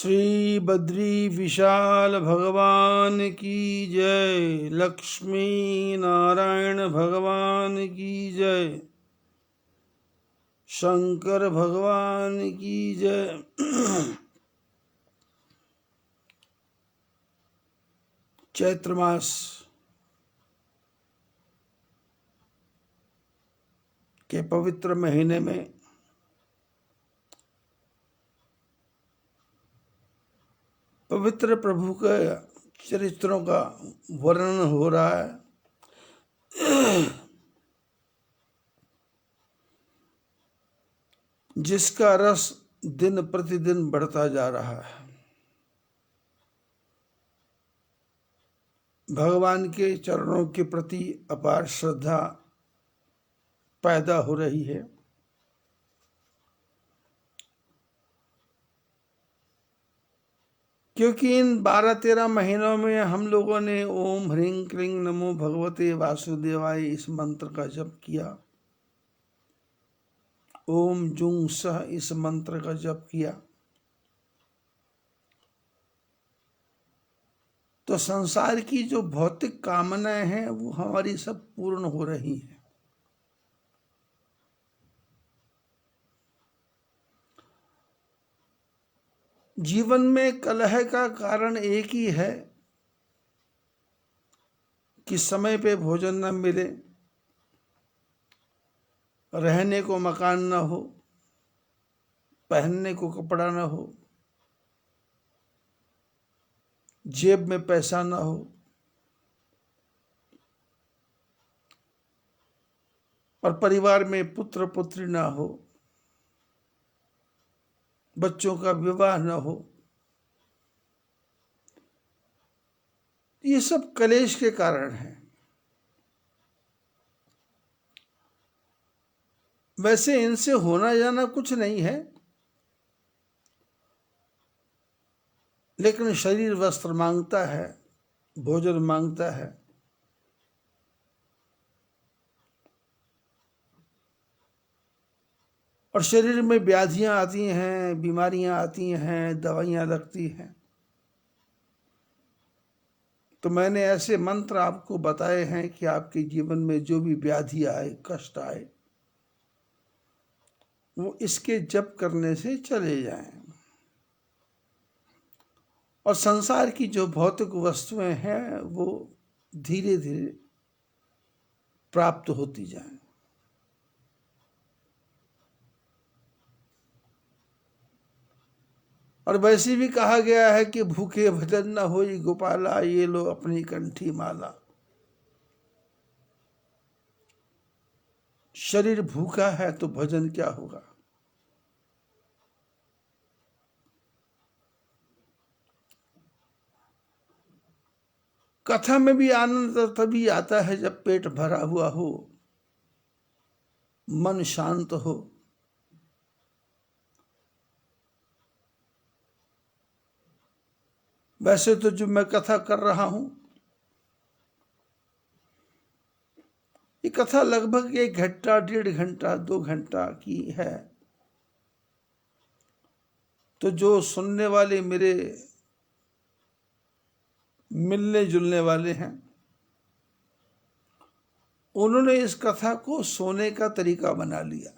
श्री बद्री विशाल भगवान की जय। लक्ष्मी नारायण भगवान की जय। शंकर भगवान की जय। चैत्र मास के पवित्र महीने में पवित्र प्रभु के चरित्रों का वर्णन हो रहा है, जिसका रस दिन प्रतिदिन बढ़ता जा रहा है। भगवान के चरणों के प्रति अपार श्रद्धा पैदा हो रही है। क्योंकि इन 12-13 महीनों में हम लोगों ने ओम ह्रीं क्लीं नमो भगवते वासुदेवाय इस मंत्र का जप किया। ओम जुं सह इस मंत्र का जप किया तो संसार की जो भौतिक कामनाएं हैं वो हमारी सब पूर्ण हो रही हैं। जीवन में कलह का कारण एक ही है कि समय पे भोजन न मिले, रहने को मकान न हो, पहनने को कपड़ा न हो, जेब में पैसा न हो और परिवार में पुत्र पुत्री ना हो, बच्चों का विवाह न हो। ये सब कलेश के कारण है। वैसे इनसे होना जाना कुछ नहीं है, लेकिन शरीर वस्त्र मांगता है, भोजन मांगता है। और शरीर में व्याधियां आती हैं, बीमारियां आती हैं, दवाइयां लगती हैं। तो मैंने ऐसे मंत्र आपको बताए हैं कि आपके जीवन में जो भी व्याधि आए, कष्ट आए, वो इसके जप करने से चले जाएं और संसार की जो भौतिक वस्तुएं हैं वो धीरे धीरे प्राप्त होती जाएं। और वैसे भी कहा गया है कि भूखे भजन न होई गोपाला, ये लो अपनी कंठी माला। शरीर भूखा है तो भजन क्या होगा। कथा में भी आनंद तभी आता है जब पेट भरा हुआ हो, मन शांत हो। वैसे तो जो मैं कथा कर रहा हूं, ये कथा लगभग 1 घंटा, 1.5 घंटा, 2 घंटा की है। तो जो सुनने वाले मेरे मिलने जुलने वाले हैं, उन्होंने इस कथा को सोने का तरीका बना लिया।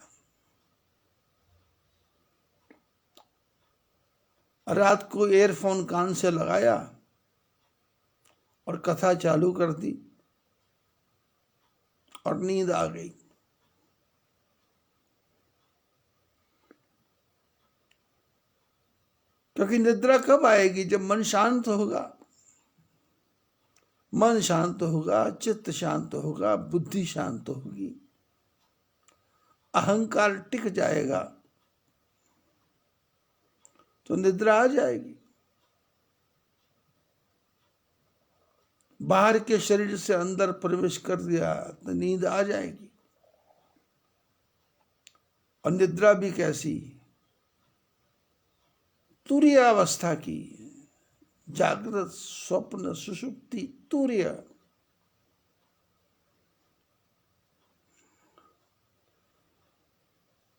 रात को एयरफोन कान से लगाया और कथा चालू कर दी और नींद आ गई। क्योंकि निद्रा कब आएगी? जब मन शांत होगा। मन शांत होगा, चित्त शांत होगा, बुद्धि शांत होगी, अहंकार टिक जाएगा तो निद्रा आ जाएगी। बाहर के शरीर से अंदर प्रवेश कर दिया तो नींद आ जाएगी। और निद्रा भी कैसी? तुरीय अवस्था की। जागृत, स्वप्न, सुषुप्ति, तुरीय।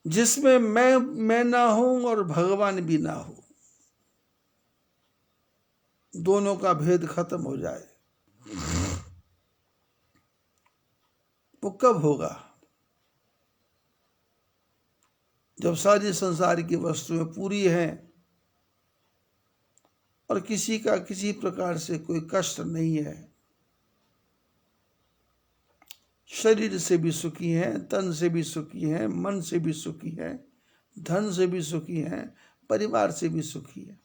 जिसमें मैं ना हूं और भगवान भी ना हो। दोनों का भेद खत्म हो जाए, वो कब होगा? जब सारी संसार की वस्तुएं पूरी हैं और किसी का किसी प्रकार से कोई कष्ट नहीं है, शरीर से भी सुखी हैं, तन से भी सुखी हैं, मन से भी सुखी हैं, धन से भी सुखी हैं, परिवार से भी सुखी है।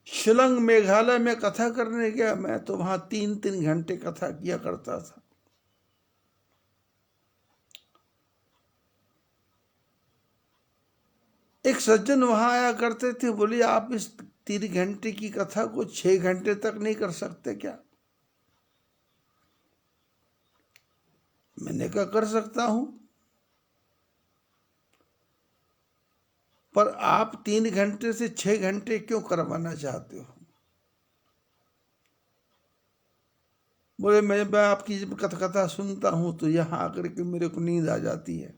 शिलांग मेघालय में कथा करने गया मैं, तो वहां 3-3 घंटे कथा किया करता था। एक सज्जन वहां आया करते थे, बोले आप इस 3 घंटे की कथा को 6 घंटे तक नहीं कर सकते क्या? मैंने कहा कर सकता हूं, पर आप 3 घंटे से 6 घंटे क्यों करवाना चाहते हो? बोले मैं आपकी जब कथा सुनता हूं तो यहां आकर के मेरे को नींद आ जाती है।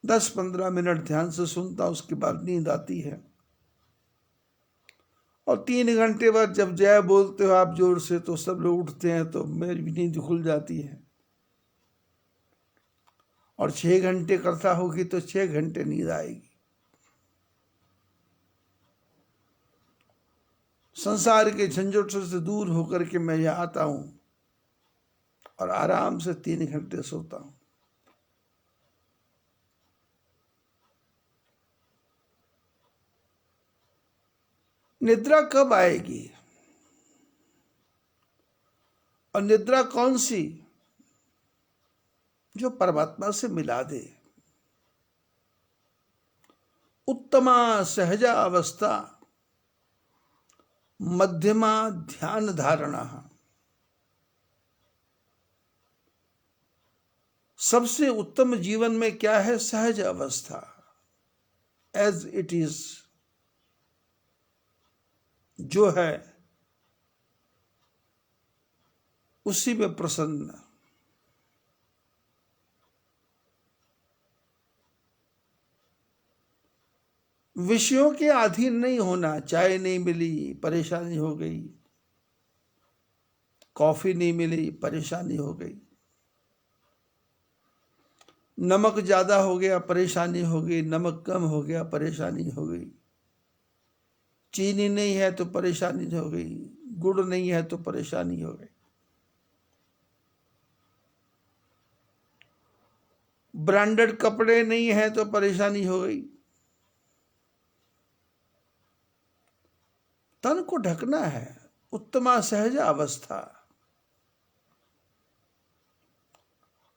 10-15 मिनट ध्यान से सुनता, उसके बाद नींद आती है। और 3 घंटे बाद जब जय बोलते हो आप जोर से, तो सब लोग उठते हैं, तो मेरी भी नींद खुल जाती है। और 6 घंटे कथा होगी तो 6 घंटे नींद आएगी। संसार के झंझटों से दूर होकर के मैं यहाँ आता हूं और आराम से 3 घंटे सोता हूं। निद्रा कब आएगी? और निद्रा कौन सी? जो परमात्मा से मिला दे। उत्तमा सहजा अवस्था, मध्यमा ध्यान धारणा। सबसे उत्तम जीवन में क्या है? सहज अवस्था, एज इट इज, जो है उसी में प्रसन्न। विषयों के अधीन नहीं होना। चाय नहीं मिली, परेशानी हो गई, कॉफी नहीं मिली, परेशानी हो गई, नमक ज्यादा हो गया, परेशानी हो गई, नमक कम हो गया, परेशानी हो गई, चीनी नहीं है तो परेशानी हो गई, गुड़ नहीं है तो परेशानी हो गई, ब्रांडेड कपड़े नहीं है तो परेशानी हो गई। तन को ढकना है, उत्तमा सहज अवस्था।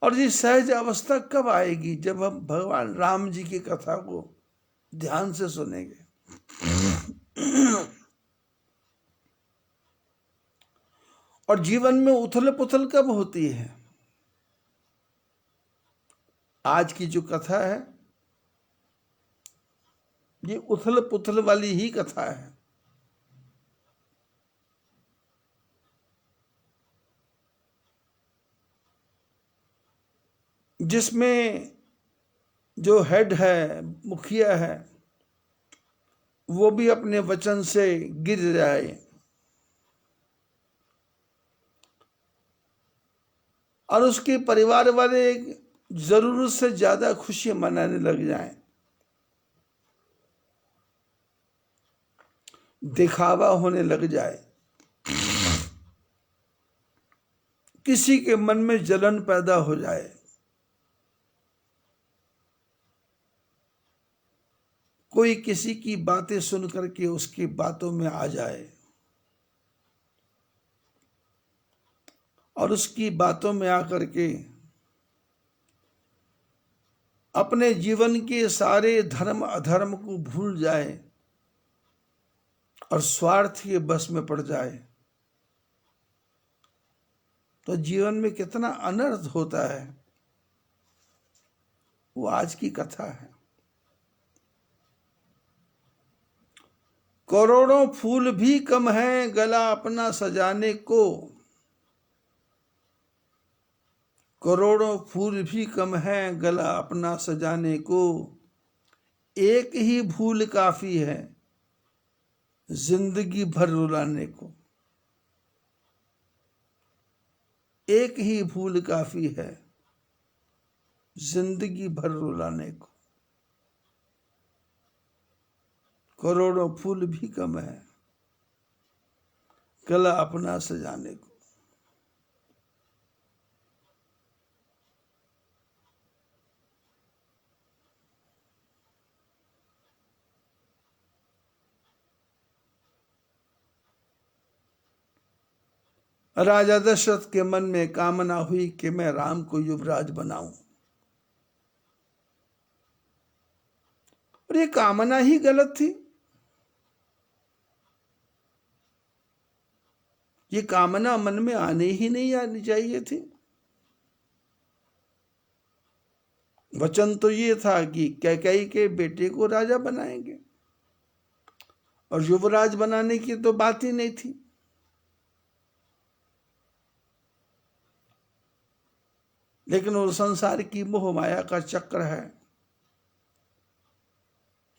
और ये सहज अवस्था कब आएगी? जब हम भगवान राम जी की कथा को ध्यान से सुनेंगे। और जीवन में उथल पुथल कब होती है? आज की जो कथा है, ये उथल पुथल वाली ही कथा है। जिसमें जो हेड है, मुखिया है, वो भी अपने वचन से गिर जाए और उसके परिवार वाले जरूरत से ज्यादा खुशियां मनाने लग जाएं, दिखावा होने लग जाए, किसी के मन में जलन पैदा हो जाए, कोई किसी की बातें सुन करके उसकी बातों में आ जाए और उसकी बातों में आकर के अपने जीवन के सारे धर्म अधर्म को भूल जाए और स्वार्थ के बस में पड़ जाए, तो जीवन में कितना अनर्थ होता है। वो आज की कथा है। करोड़ों फूल भी कम हैं गला अपना सजाने को, करोड़ों फूल भी कम है गला अपना सजाने को, एक ही भूल काफी है जिंदगी भर रुलाने को। एक ही भूल काफी है जिंदगी भर रुलाने को, करोड़ों फूल भी कम है गला अपना सजाने को। राजा दशरथ के मन में कामना हुई कि मैं राम को युवराज बनाऊं, और ये कामना ही गलत थी। ये कामना मन में आने ही नहीं आनी चाहिए थी। वचन तो ये था कि कैकेयी के बेटे को राजा बनाएंगे, और युवराज बनाने की तो बात ही नहीं थी। लेकिन वो संसार की मोह माया का चक्र है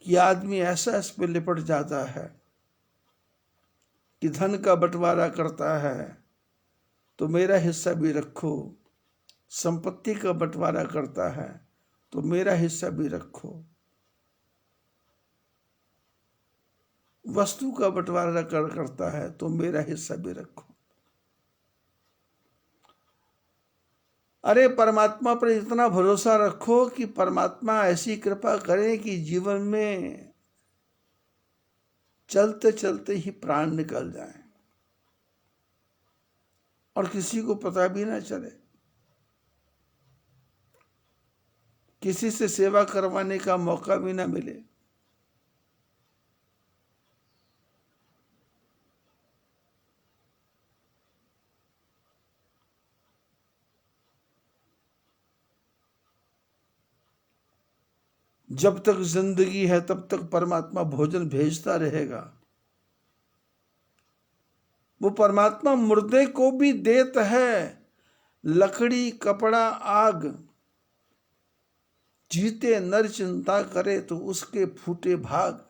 कि आदमी ऐसा इस पे लिपट जाता है कि धन का बंटवारा करता है तो मेरा हिस्सा भी रखो, संपत्ति का बंटवारा करता है तो मेरा हिस्सा भी रखो, वस्तु का बंटवारा करता है तो मेरा हिस्सा भी रखो। अरे परमात्मा पर इतना भरोसा रखो कि परमात्मा ऐसी कृपा करे कि जीवन में चलते चलते ही प्राण निकल जाए और किसी को पता भी ना चले, किसी से सेवा करवाने का मौका भी ना मिले। जब तक जिंदगी है तब तक परमात्मा भोजन भेजता रहेगा। वो परमात्मा मुर्दे को भी देता है लकड़ी कपड़ा आग, जीते नर चिंता करे तो उसके फूटे भाग।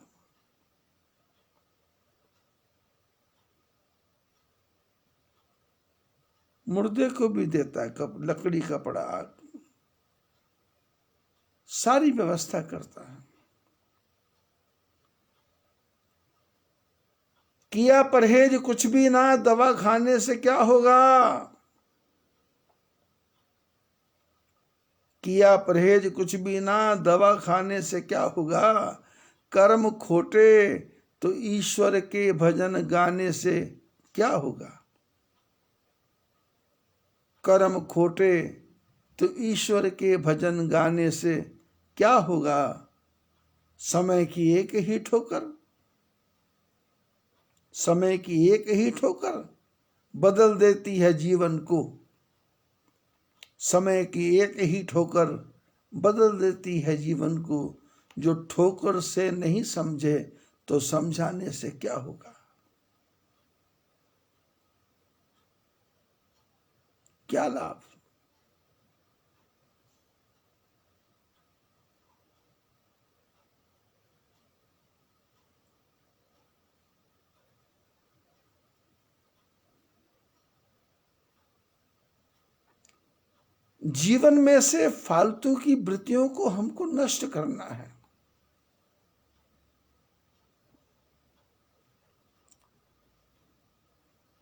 मुर्दे को भी देता है लकड़ी कपड़ा आग, सारी व्यवस्था करता है। किया परहेज कुछ भी ना, दवा खाने से क्या होगा। किया परहेज कुछ भी ना, दवा खाने से क्या होगा। कर्म खोटे तो ईश्वर के भजन गाने से क्या होगा। कर्म खोटे तो ईश्वर के भजन गाने से क्या होगा। समय की एक ही ठोकर, समय की एक ही ठोकर बदल देती है जीवन को। समय की एक ही ठोकर बदल देती है जीवन को। जो ठोकर से नहीं समझे तो समझाने से क्या होगा। क्या लाभ। जीवन में से फालतू की वृत्तियों को हमको नष्ट करना है।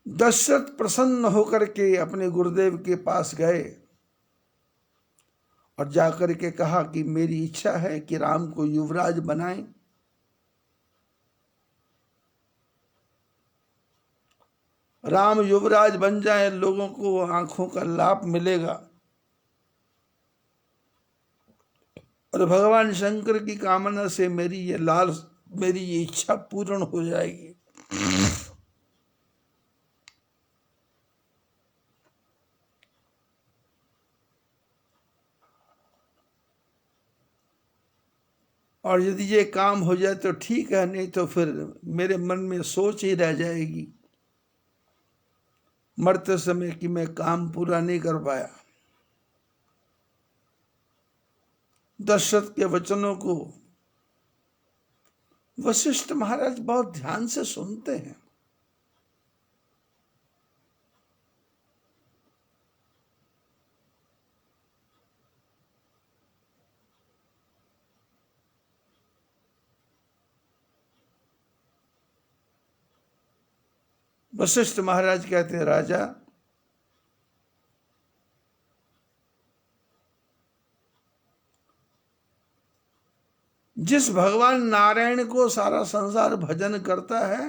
दशरथ प्रसन्न होकर के अपने गुरुदेव के पास गए और जाकर के कहा कि मेरी इच्छा है कि राम को युवराज बनाएं। राम युवराज बन जाए, लोगों को आंखों का लाभ मिलेगा और भगवान शंकर की कामना से मेरी ये इच्छा पूर्ण हो जाएगी। और यदि ये काम हो जाए तो ठीक है, नहीं तो फिर मेरे मन में सोच ही रह जाएगी मरते समय कि मैं काम पूरा नहीं कर पाया। दशरथ के वचनों को वशिष्ठ महाराज बहुत ध्यान से सुनते हैं। वशिष्ठ महाराज कहते हैं, राजा जिस भगवान नारायण को सारा संसार भजन करता है,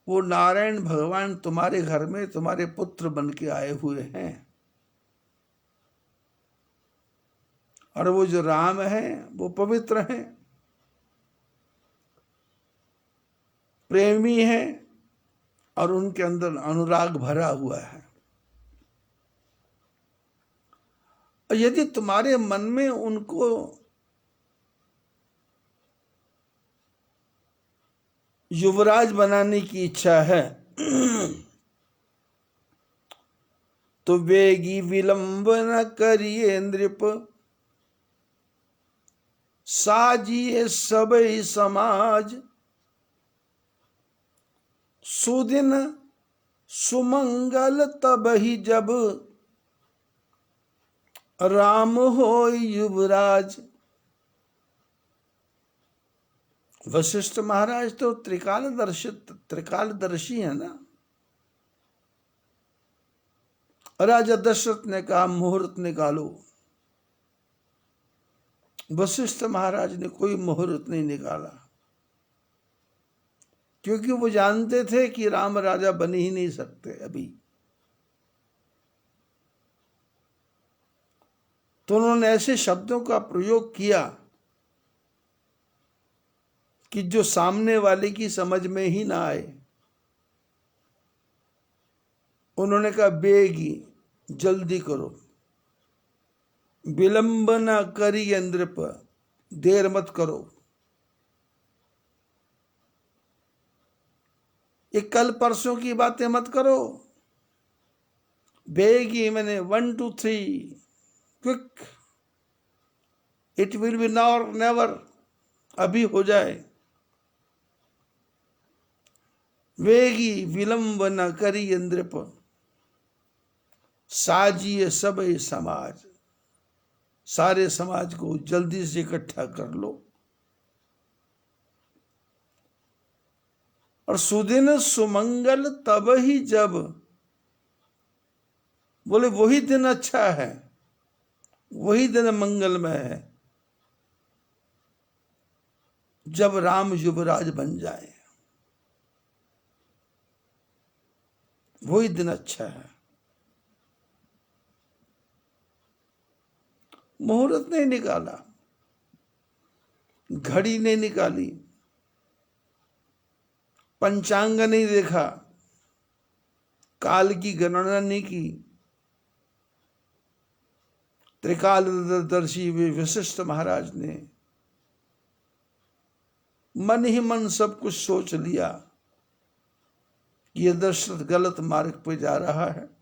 वो नारायण भगवान तुम्हारे घर में तुम्हारे पुत्र बन के आए हुए हैं। और वो जो राम है वो पवित्र हैं, प्रेमी हैं, और उनके अंदर अनुराग भरा हुआ है। और यदि तुम्हारे मन में उनको युवराज बनाने की इच्छा है तो वेगी विलंब न करिए नृप, साजिए सबई समाज। सुदिन सुमंगल तब ही जब, राम होय युवराज। वशिष्ठ महाराज तो त्रिकालदर्शी है ना। राजा दशरथ ने कहा मुहूर्त निकालो। वशिष्ठ महाराज ने कोई मुहूर्त नहीं निकाला, क्योंकि वो जानते थे कि राम राजा बन ही नहीं सकते अभी। तो उन्होंने ऐसे शब्दों का प्रयोग किया कि जो सामने वाले की समझ में ही ना आए। उन्होंने कहा बेगी, जल्दी करो, विलंब न करिए नृप, देर मत करो। ये कल परसों की बातें मत करो। बेगी मैंने 1 2 3 quick, it will be now और नेवर, अभी हो जाए। वेगी विलंब न करिए नृप, साजिए सबई समाज। सारे समाज को जल्दी से इकट्ठा कर लो। और सुदिन सुमंगल तब ही जब, बोले वही दिन अच्छा है, वही दिन मंगलमय है जब राम युवराज बन जाए। वही दिन अच्छा है। मुहूर्त नहीं निकाला, घड़ी नहीं निकाली, पंचांग नहीं देखा, काल की गणना नहीं की। त्रिकालदर्शी वशिष्ठ महाराज ने मन ही मन सब कुछ सोच लिया कि यह दशरथ गलत मार्ग पर जा रहा है।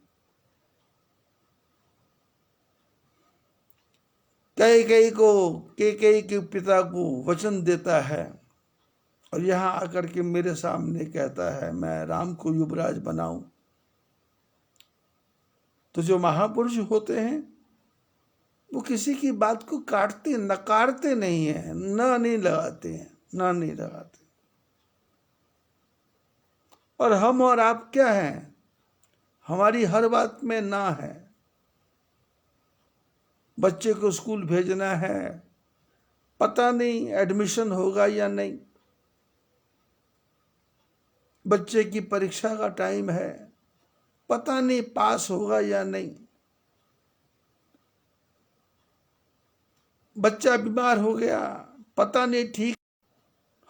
कैकेयी के पिता को वचन देता है और यहां आकर के मेरे सामने कहता है मैं राम को युवराज बनाऊं। तो जो महापुरुष होते हैं वो किसी की बात को काटते नकारते नहीं है, नहीं लगाते हैं, नहीं लगाते। और हम और आप क्या हैं, हमारी हर बात में ना है। बच्चे को स्कूल भेजना है, पता नहीं एडमिशन होगा या नहीं। बच्चे की परीक्षा का टाइम है, पता नहीं पास होगा या नहीं। बच्चा बीमार हो गया, पता नहीं ठीक।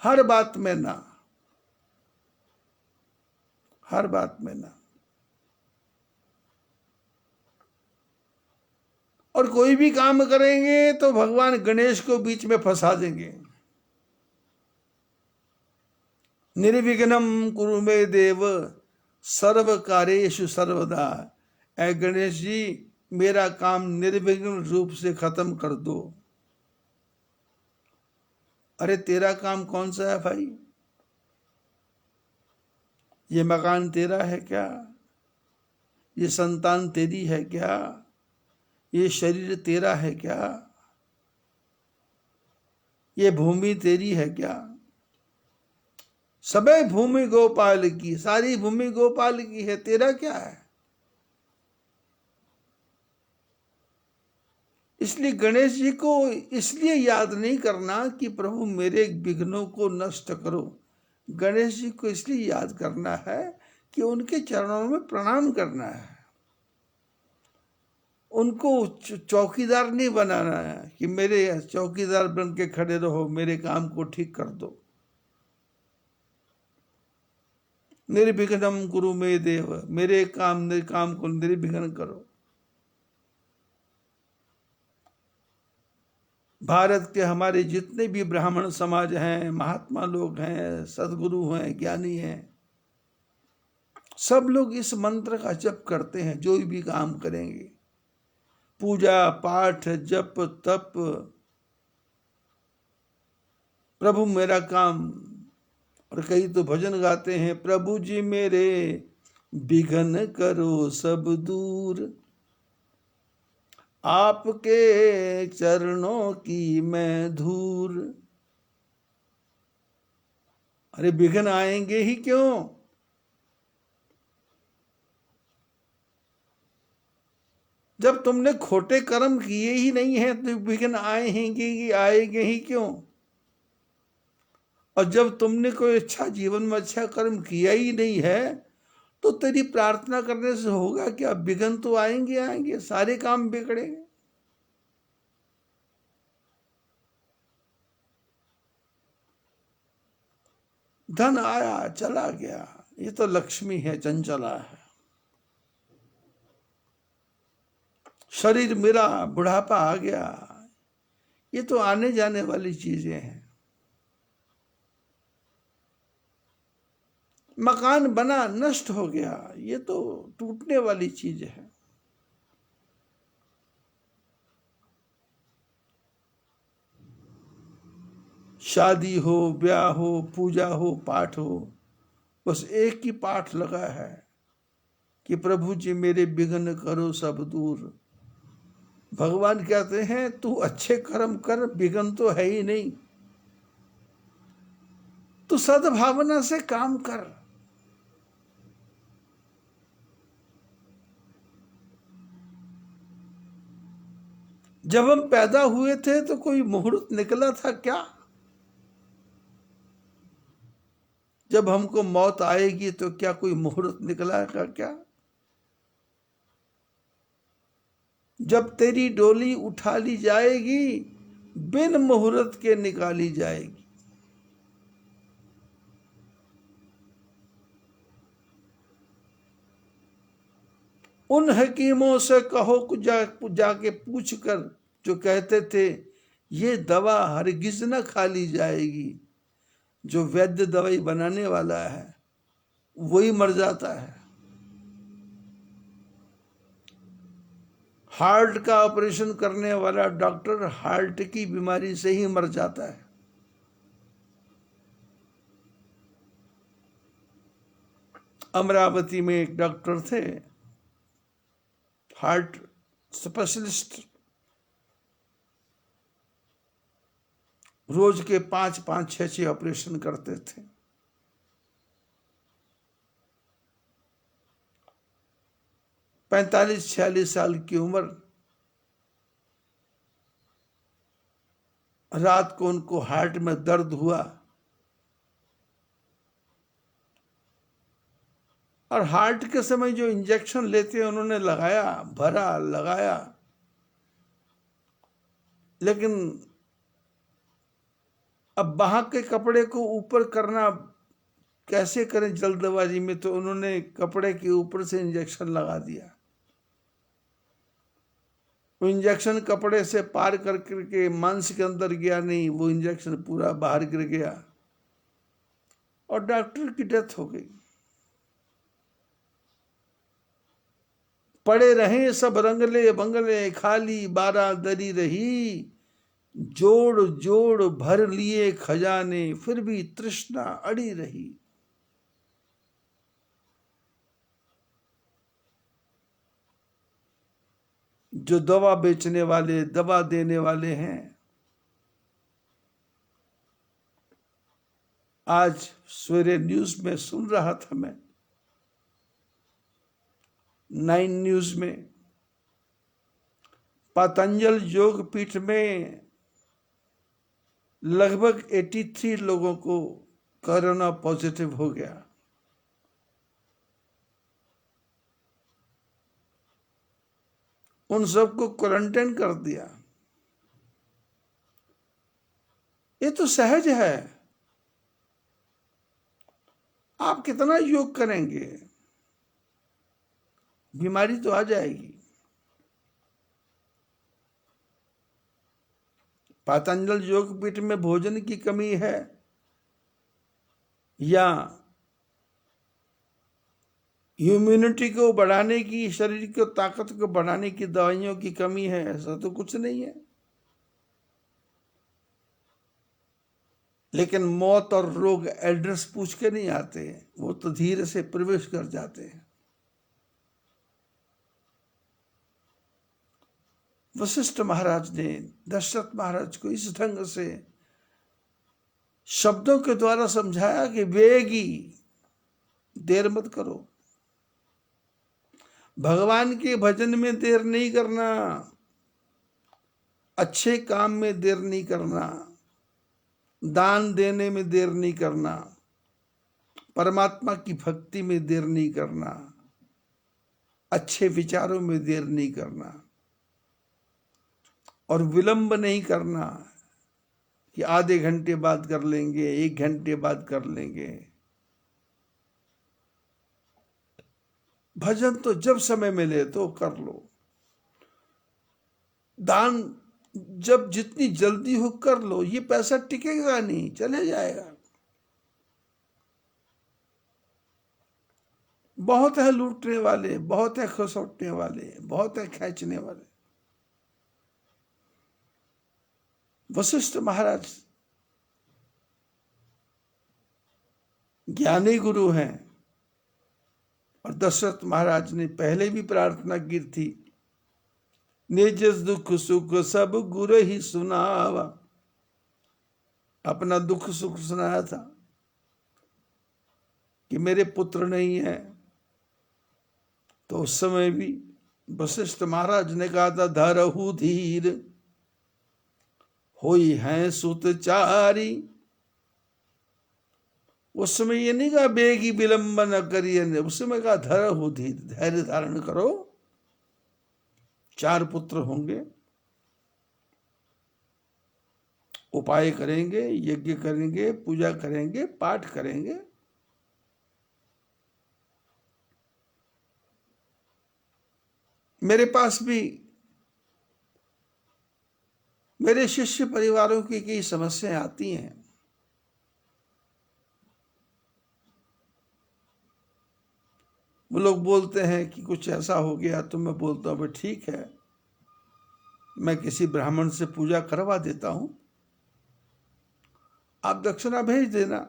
हर बात में ना, हर बात में ना। और कोई भी काम करेंगे तो भगवान गणेश को बीच में फंसा देंगे। निर्विघ्नम कुरु मे देव सर्व कार्येषु सर्वदा। ऐ गणेश जी, मेरा काम निर्विघ्न रूप से खत्म कर दो। अरे तेरा काम कौन सा है भाई? ये मकान तेरा है क्या? ये संतान तेरी है क्या? ये शरीर तेरा है क्या? ये भूमि तेरी है क्या? सबे भूमि गोपाल की, सारी भूमि गोपाल की है, तेरा क्या है? इसलिए गणेश जी को इसलिए याद नहीं करना कि प्रभु मेरे विघ्नों को नष्ट करो। गणेश जी को इसलिए याद करना है कि उनके चरणों में प्रणाम करना है। उनको चौकीदार नहीं बनाना है कि मेरे चौकीदार बन के खड़े रहो, मेरे काम को ठीक कर दो। निर्विघ्नं कुरु मे देव, मेरे काम को निर्विघ्न करो। भारत के हमारे जितने भी ब्राह्मण समाज हैं, महात्मा लोग हैं, सदगुरु हैं, ज्ञानी हैं, सब लोग इस मंत्र का जप करते हैं जो भी काम करेंगे। पूजा पाठ जप तप, प्रभु मेरा काम। और कई तो भजन गाते हैं, प्रभु जी मेरे विघ्न करो सब दूर, आपके चरणों की मैं धूर। अरे विघ्न आएंगे ही क्यों? जब तुमने खोटे कर्म किए ही नहीं है तो विघ्न आएंगे ही, आएंगे ही क्यों? और जब तुमने कोई अच्छा जीवन में अच्छा कर्म किया ही नहीं है तो तेरी प्रार्थना करने से होगा क्या? विघ्न तो आएंगे आएंगे, सारे काम बिगड़ेंगे। धन आया चला गया, ये तो लक्ष्मी है, चंचला है। शरीर मेरा, बुढ़ापा आ गया, ये तो आने जाने वाली चीजें हैं। मकान बना नष्ट हो गया, ये तो टूटने वाली चीज है। शादी हो, ब्याह हो, पूजा हो, पाठ हो, बस एक ही पाठ लगा है कि प्रभु जी मेरे विघ्न करो सब दूर। भगवान कहते हैं तू अच्छे कर्म कर, विघ्न तो है ही नहीं, तू सद्भावना से काम कर। जब हम पैदा हुए थे तो कोई मुहूर्त निकला था क्या? जब हमको मौत आएगी तो क्या कोई मुहूर्त निकला का क्या? जब तेरी डोली उठा ली जाएगी, बिन मुहूर्त के निकाली जाएगी। उन हकीमों से कहो जाके पूछ कर, जो कहते थे ये दवा हरगिज न खा ली जाएगी। जो वैद्य दवाई बनाने वाला है वही मर जाता है। हार्ट का ऑपरेशन करने वाला डॉक्टर हार्ट की बीमारी से ही मर जाता है। अमरावती में एक डॉक्टर थे, हार्ट स्पेशलिस्ट, रोज के 5-5, 6-6 ऑपरेशन करते थे। पैंतालीस 46 साल की उम्र, रात को उनको हार्ट में दर्द हुआ और हार्ट के समय जो इंजेक्शन लेते हैं उन्होंने लगाया, भरा, लगाया, लेकिन अब बाह के कपड़े को ऊपर करना कैसे करें जल्दबाजी में, तो उन्होंने कपड़े के ऊपर से इंजेक्शन लगा दिया। वो इंजेक्शन कपड़े से पार करके मांस के अंदर गया नहीं, वो इंजेक्शन पूरा बाहर गिर गया और डॉक्टर की डेथ हो गई। पड़े रहे सब रंगले बंगले, खाली बारादरी रही। जोड़ जोड़ भर लिए खजाने, फिर भी तृष्णा अड़ी रही। जो दवा बेचने वाले, दवा देने वाले हैं, आज सवेरे न्यूज में सुन रहा था मैं, 9 न्यूज में, पतंजल योग पीठ में लगभग 83 लोगों को कोरोना पॉजिटिव हो गया। उन सबको क्वारंटाइन कर दिया। ये तो सहज है। आप कितना योग करेंगे, बीमारी तो आ जाएगी। पतंजल योग पीठ में भोजन की कमी है या इम्यूनिटी को बढ़ाने की, शरीर की ताकत को बढ़ाने की दवाइयों की कमी है? ऐसा तो कुछ नहीं है। लेकिन मौत और रोग एड्रेस पूछ के नहीं आते, वो तो धीरे से प्रवेश कर जाते हैं। वशिष्ठ महाराज ने दशरथ महाराज को इस ढंग से शब्दों के द्वारा समझाया कि वेगी, देर मत करो, भगवान के भजन में देर नहीं करना, अच्छे काम में देर नहीं करना, दान देने में देर नहीं करना, परमात्मा की भक्ति में देर नहीं करना, अच्छे विचारों में देर नहीं करना, और विलंब नहीं करना कि आधे घंटे बाद कर लेंगे, 1 घंटे बाद कर लेंगे। भजन तो जब समय मिले तो कर लो, दान जब जितनी जल्दी हो कर लो। ये पैसा टिकेगा नहीं, चले जाएगा। बहुत है लूटने वाले, बहुत है खसोटने वाले, बहुत है खींचने वाले। वशिष्ठ महाराज ज्ञानी गुरु हैं, और दशरथ महाराज ने पहले भी प्रार्थना की थी, निज दुख सुख सब गुरु ही सुनावा। अपना दुख सुख सुनाया था कि मेरे पुत्र नहीं है, तो उस समय भी वशिष्ठ महाराज ने कहा था, धरहु धीर होई हैं सुतचारी। उस समय ये नहीं कहा बेगी विलंब न करिए, उस समय कहा धरहु धीर, धैर्य धारण करो। 4 पुत्र होंगे, उपाय करेंगे, यज्ञ करेंगे, पूजा करेंगे, पाठ करेंगे। मेरे पास भी मेरे शिष्य परिवारों की कई समस्याएं आती हैं। वो लोग बोलते हैं कि कुछ ऐसा हो गया, तो मैं बोलता हूं भाई ठीक है, मैं किसी ब्राह्मण से पूजा करवा देता हूं, आप दक्षिणा भेज देना,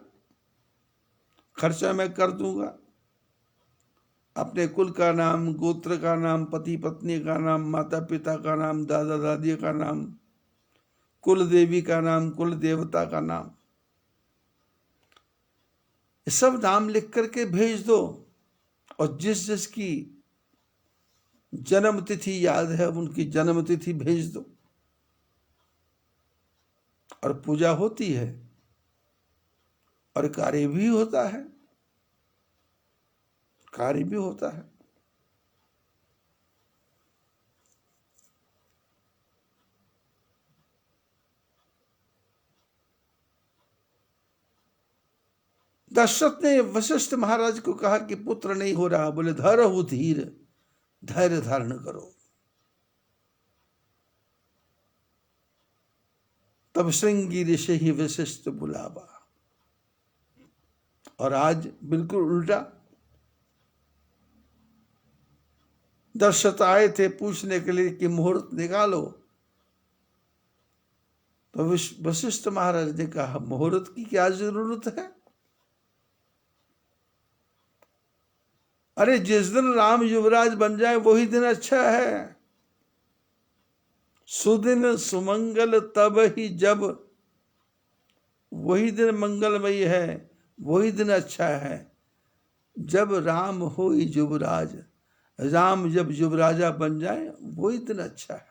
खर्चा मैं कर दूंगा। अपने कुल का नाम, गोत्र का नाम, पति पत्नी का नाम, माता पिता का नाम, दादा दादी का नाम, कुल देवी का नाम, कुल देवता का नाम, ये सब नाम लिख करके भेज दो। और जिस जिसकी जन्म तिथि याद है, उनकी जन्म तिथि भेज दो, और पूजा होती है और कार्य भी होता है, कार्य भी होता है। दशरथ ने वशिष्ठ महाराज को कहा कि पुत्र नहीं हो रहा, बोले धरहु धीर, धैर्य धारण करो। तब श्रृंगी ऋषि ही वशिष्ठ बुलावा। और आज बिल्कुल उल्टा, दशरथ आए थे पूछने के लिए कि मुहूर्त निकालो। तो वशिष्ठ महाराज ने कहा, मुहूर्त की क्या जरूरत है? अरे जिस दिन राम युवराज बन जाए वही दिन अच्छा है। सुदिन सुमंगल तब ही जब, वही दिन मंगलमयी है, वही दिन अच्छा है जब राम हो युवराज। राम जब युवराजा बन जाए वही दिन अच्छा है।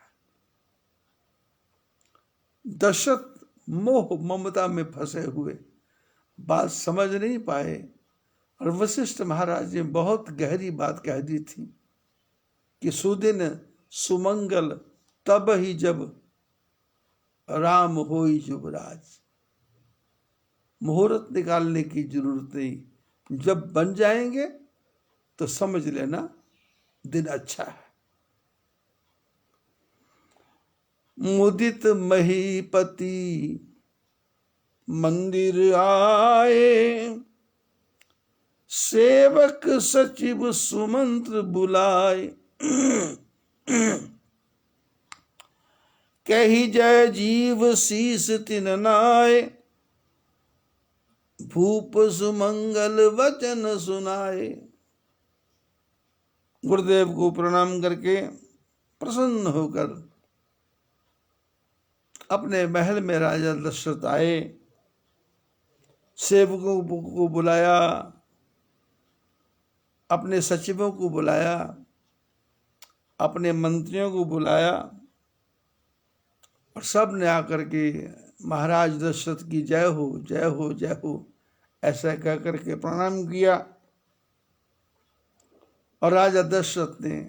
दशरथ मोह ममता में फंसे हुए बात समझ नहीं पाए, और वशिष्ठ महाराज ने बहुत गहरी बात कह दी थी कि सुदिन सुमंगल तब ही जब राम हो युवराज। मुहूर्त निकालने की जरूरत नहीं, जब बन जाएंगे तो समझ लेना दिन अच्छा है। मुदित महीपति मंदिर आए, सेवक सचिव सुमंत्र बुलाए। कही जय जीव शीस तिन नाय, भूप सुमंगल वचन सुनाए। गुरुदेव को प्रणाम करके प्रसन्न होकर अपने महल में राजा दशरथ आए, सेवकों को बुलाया, अपने सचिवों को बुलाया, अपने मंत्रियों को बुलाया, और सब ने आकर के महाराज दशरथ की जय हो जय हो जय हो ऐसा कह करके प्रणाम किया। और राजा दशरथ ने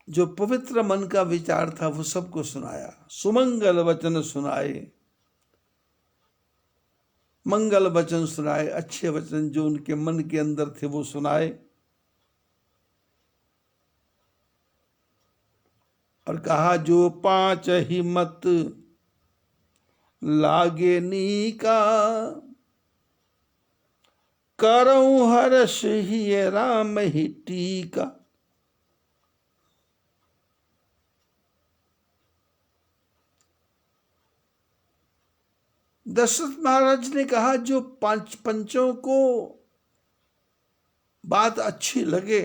जो पवित्र मन का विचार था वो सबको सुनाया। सुमंगल वचन सुनाए, मंगल वचन सुनाए, अच्छे वचन जो उनके मन के अंदर थे वो सुनाए। और कहा, जो पांच ही मत लागे नीका, करऊं हर्ष ही राम ही टीका। दशरथ महाराज ने कहा, जो पंचों को बात अच्छी लगे,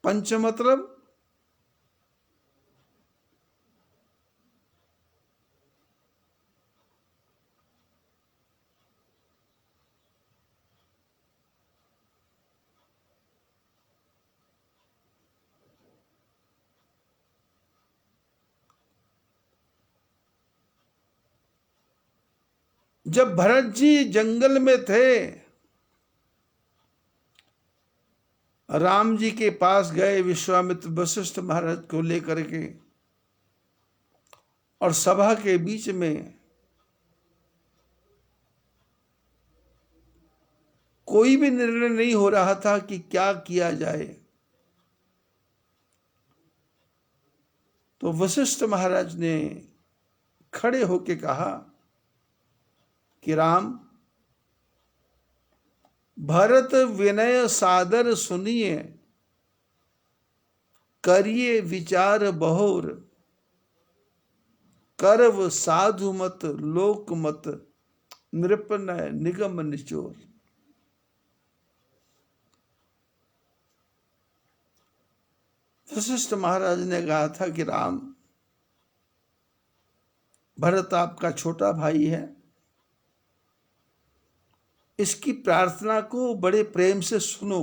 पंच मतलब जब भरत जी जंगल में थे, राम जी के पास गए विश्वामित्र वशिष्ठ महाराज को लेकर के, और सभा के बीच में कोई भी निर्णय नहीं हो रहा था कि क्या किया जाए, तो वशिष्ठ महाराज ने खड़े होके कहा कि राम, भरत विनय सादर सुनिए, करिए विचार बहुर, करव साधु मत लोक मत, नृपनय निगम निचोर। वशिष्ठ महाराज ने कहा था कि राम, भरत आपका छोटा भाई है, इसकी प्रार्थना को बड़े प्रेम से सुनो।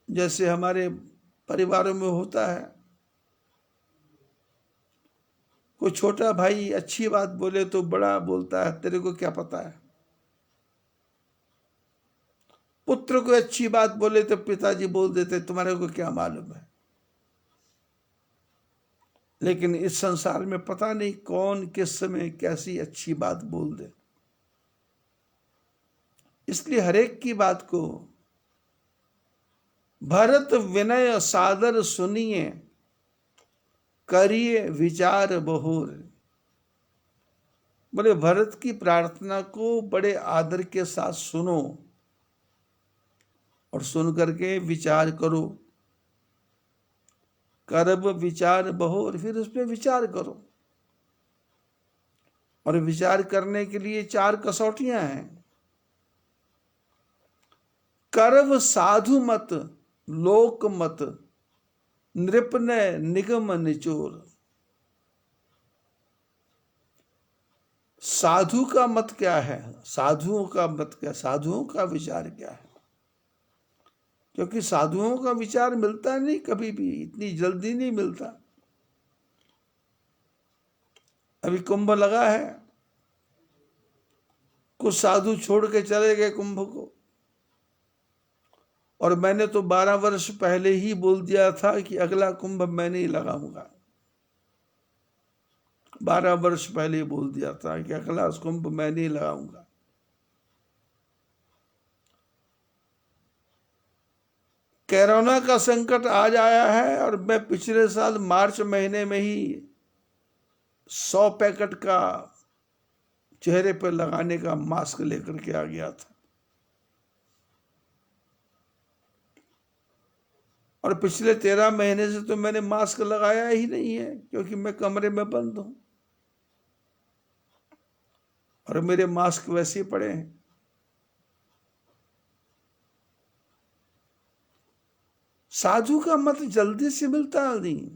जैसे हमारे परिवारों में होता है, कोई छोटा भाई अच्छी बात बोले तो बड़ा बोलता है तेरे को क्या पता है, पुत्र को अच्छी बात बोले तो पिताजी बोल देते तुम्हारे को क्या मालूम है। लेकिन इस संसार में पता नहीं कौन किस समय कैसी अच्छी बात बोल दे, इसलिए हरेक की बात को भरत विनय सादर सुनिए, करिए विचार बहुर, बोले भरत की प्रार्थना को बड़े आदर के साथ सुनो और सुन करके विचार करो। करब विचार बहु, और फिर उस पर विचार करो। और विचार करने के लिए 4 कसौटियां हैं। करब साधु मत, लोक मत, नृपन निगम निचोर। साधु का मत क्या है, साधुओं का मत क्या, साधुओं का विचार क्या है? क्योंकि साधुओं का विचार मिलता नहीं, कभी भी इतनी जल्दी नहीं मिलता। अभी कुंभ लगा है, कुछ साधु छोड़ के चले गए कुंभ को, और मैंने तो 12 वर्ष पहले ही बोल दिया था कि अगला कुंभ मैं नहीं लगाऊंगा। 12 वर्ष पहले ही बोल दिया था कि अगला कुंभ मैं नहीं लगाऊंगा। कोरोना का संकट आज आया है, और मैं पिछले साल मार्च महीने में ही 100 पैकेट का चेहरे पर लगाने का मास्क लेकर के आ गया था। और पिछले 13 महीने से तो मैंने मास्क लगाया ही नहीं है, क्योंकि मैं कमरे में बंद हूं और मेरे मास्क वैसे ही पड़े हैं। साधु का मत जल्दी से मिलता नहीं।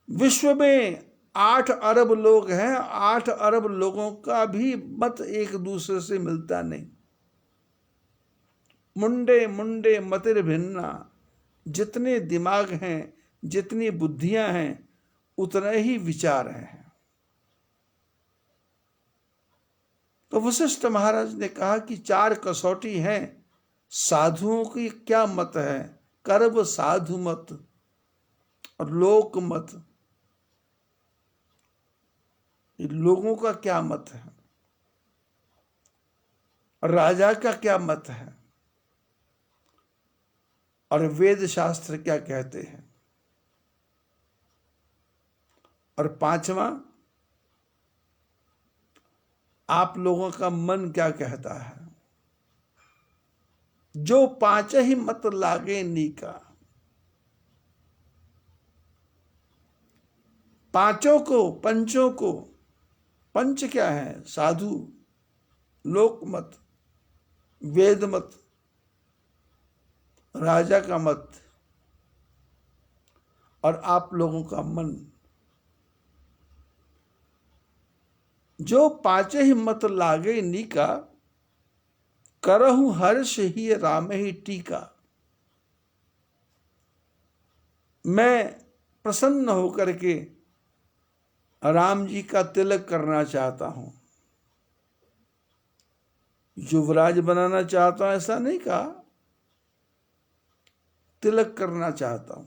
विश्व में 8 अरब लोग हैं, 8 अरब लोगों का भी मत एक दूसरे से मिलता नहीं। मुंडे मुंडे मतिर भिन्ना, जितने दिमाग हैं, जितनी बुद्धियां हैं, उतने ही विचार हैं। तो वशिष्ठ महाराज ने कहा कि 4 कसौटी हैं, साधुओं की क्या मत है, करब साधु मत और लोक मत, लोगों का क्या मत है, और राजा का क्या मत है, और वेद शास्त्र क्या कहते हैं, और 5वां आप लोगों का मन क्या कहता है। जो 5 ही मत लागे नीका, 5 को, पंचों को, पंच क्या है, साधु, लोक मत, वेद मत, राजा का मत और आप लोगों का मन, जो 5 ही मत लागे नीका, करहु हर्ष ही राम ही टीका। मैं प्रसन्न होकर के राम जी का तिलक करना चाहता हूं, युवराज बनाना चाहता हूं ऐसा नहीं कहा, तिलक करना चाहता हूं।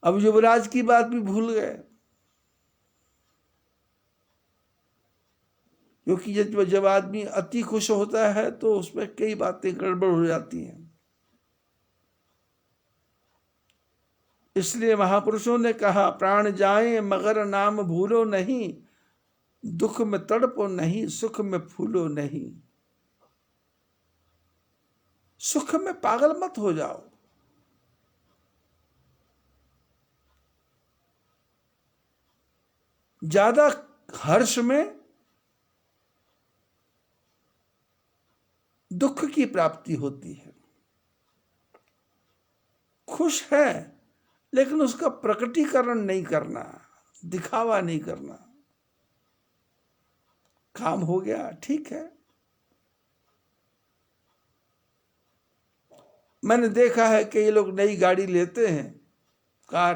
अब युवराज की बात भी भूल गए, क्योंकि जब आदमी अति खुश होता है तो उसमें कई बातें गड़बड़ हो जाती हैं। इसलिए महापुरुषों ने कहा, प्राण जाए मगर नाम भूलो नहीं, दुख में तड़पो नहीं, सुख में फूलो नहीं। सुख में पागल मत हो जाओ, ज्यादा हर्ष में दुख की प्राप्ति होती है। खुश है लेकिन उसका प्रकटीकरण नहीं करना, दिखावा नहीं करना। काम हो गया ठीक है। मैंने देखा है कई लोग नई गाड़ी लेते हैं, कार,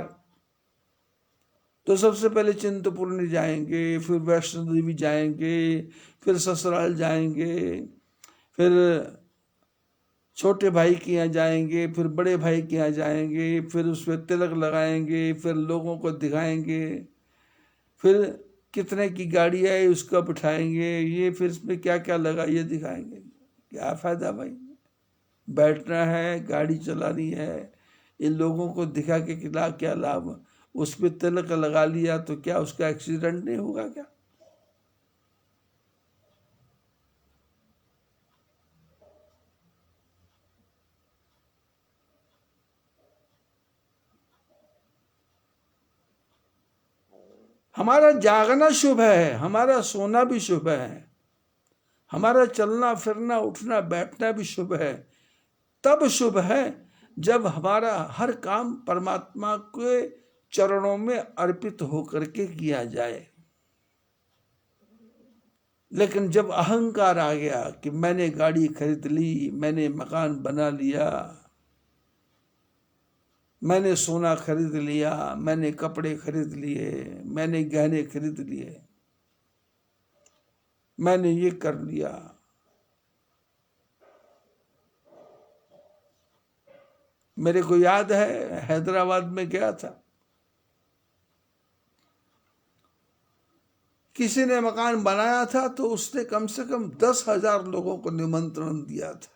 तो सबसे पहले चिंतपूर्णी जाएंगे, फिर वैष्णो देवी जाएंगे, फिर ससुराल जाएंगे, फिर छोटे भाई के यहाँ जाएंगे, फिर बड़े भाई के यहाँ जाएंगे, फिर उस पर तिलक लगाएंगे, फिर लोगों को दिखाएंगे, फिर कितने की गाड़ी आई उसका बिठाएंगे, ये फिर इसमें क्या क्या लगा ये दिखाएंगे। क्या फायदा भाई, बैठना है, गाड़ी चलानी है, इन लोगों को दिखा के क्या लाभ। उस पे तिलक लगा लिया तो क्या उसका एक्सीडेंट नहीं होगा क्या? हमारा जागना शुभ है, हमारा सोना भी शुभ है, हमारा चलना फिरना उठना बैठना भी शुभ है। तब शुभ है जब हमारा हर काम परमात्मा के चरणों में अर्पित होकर के किया जाए। लेकिन जब अहंकार आ गया कि मैंने गाड़ी खरीद ली, मैंने मकान बना लिया, मैंने सोना खरीद लिया, मैंने कपड़े खरीद लिए, मैंने गहने खरीद लिए, मैंने ये कर लिया, मेरे को याद है हैदराबाद में गया था, किसी ने मकान बनाया था तो उसने कम से कम 10,000 लोगों को निमंत्रण दिया था।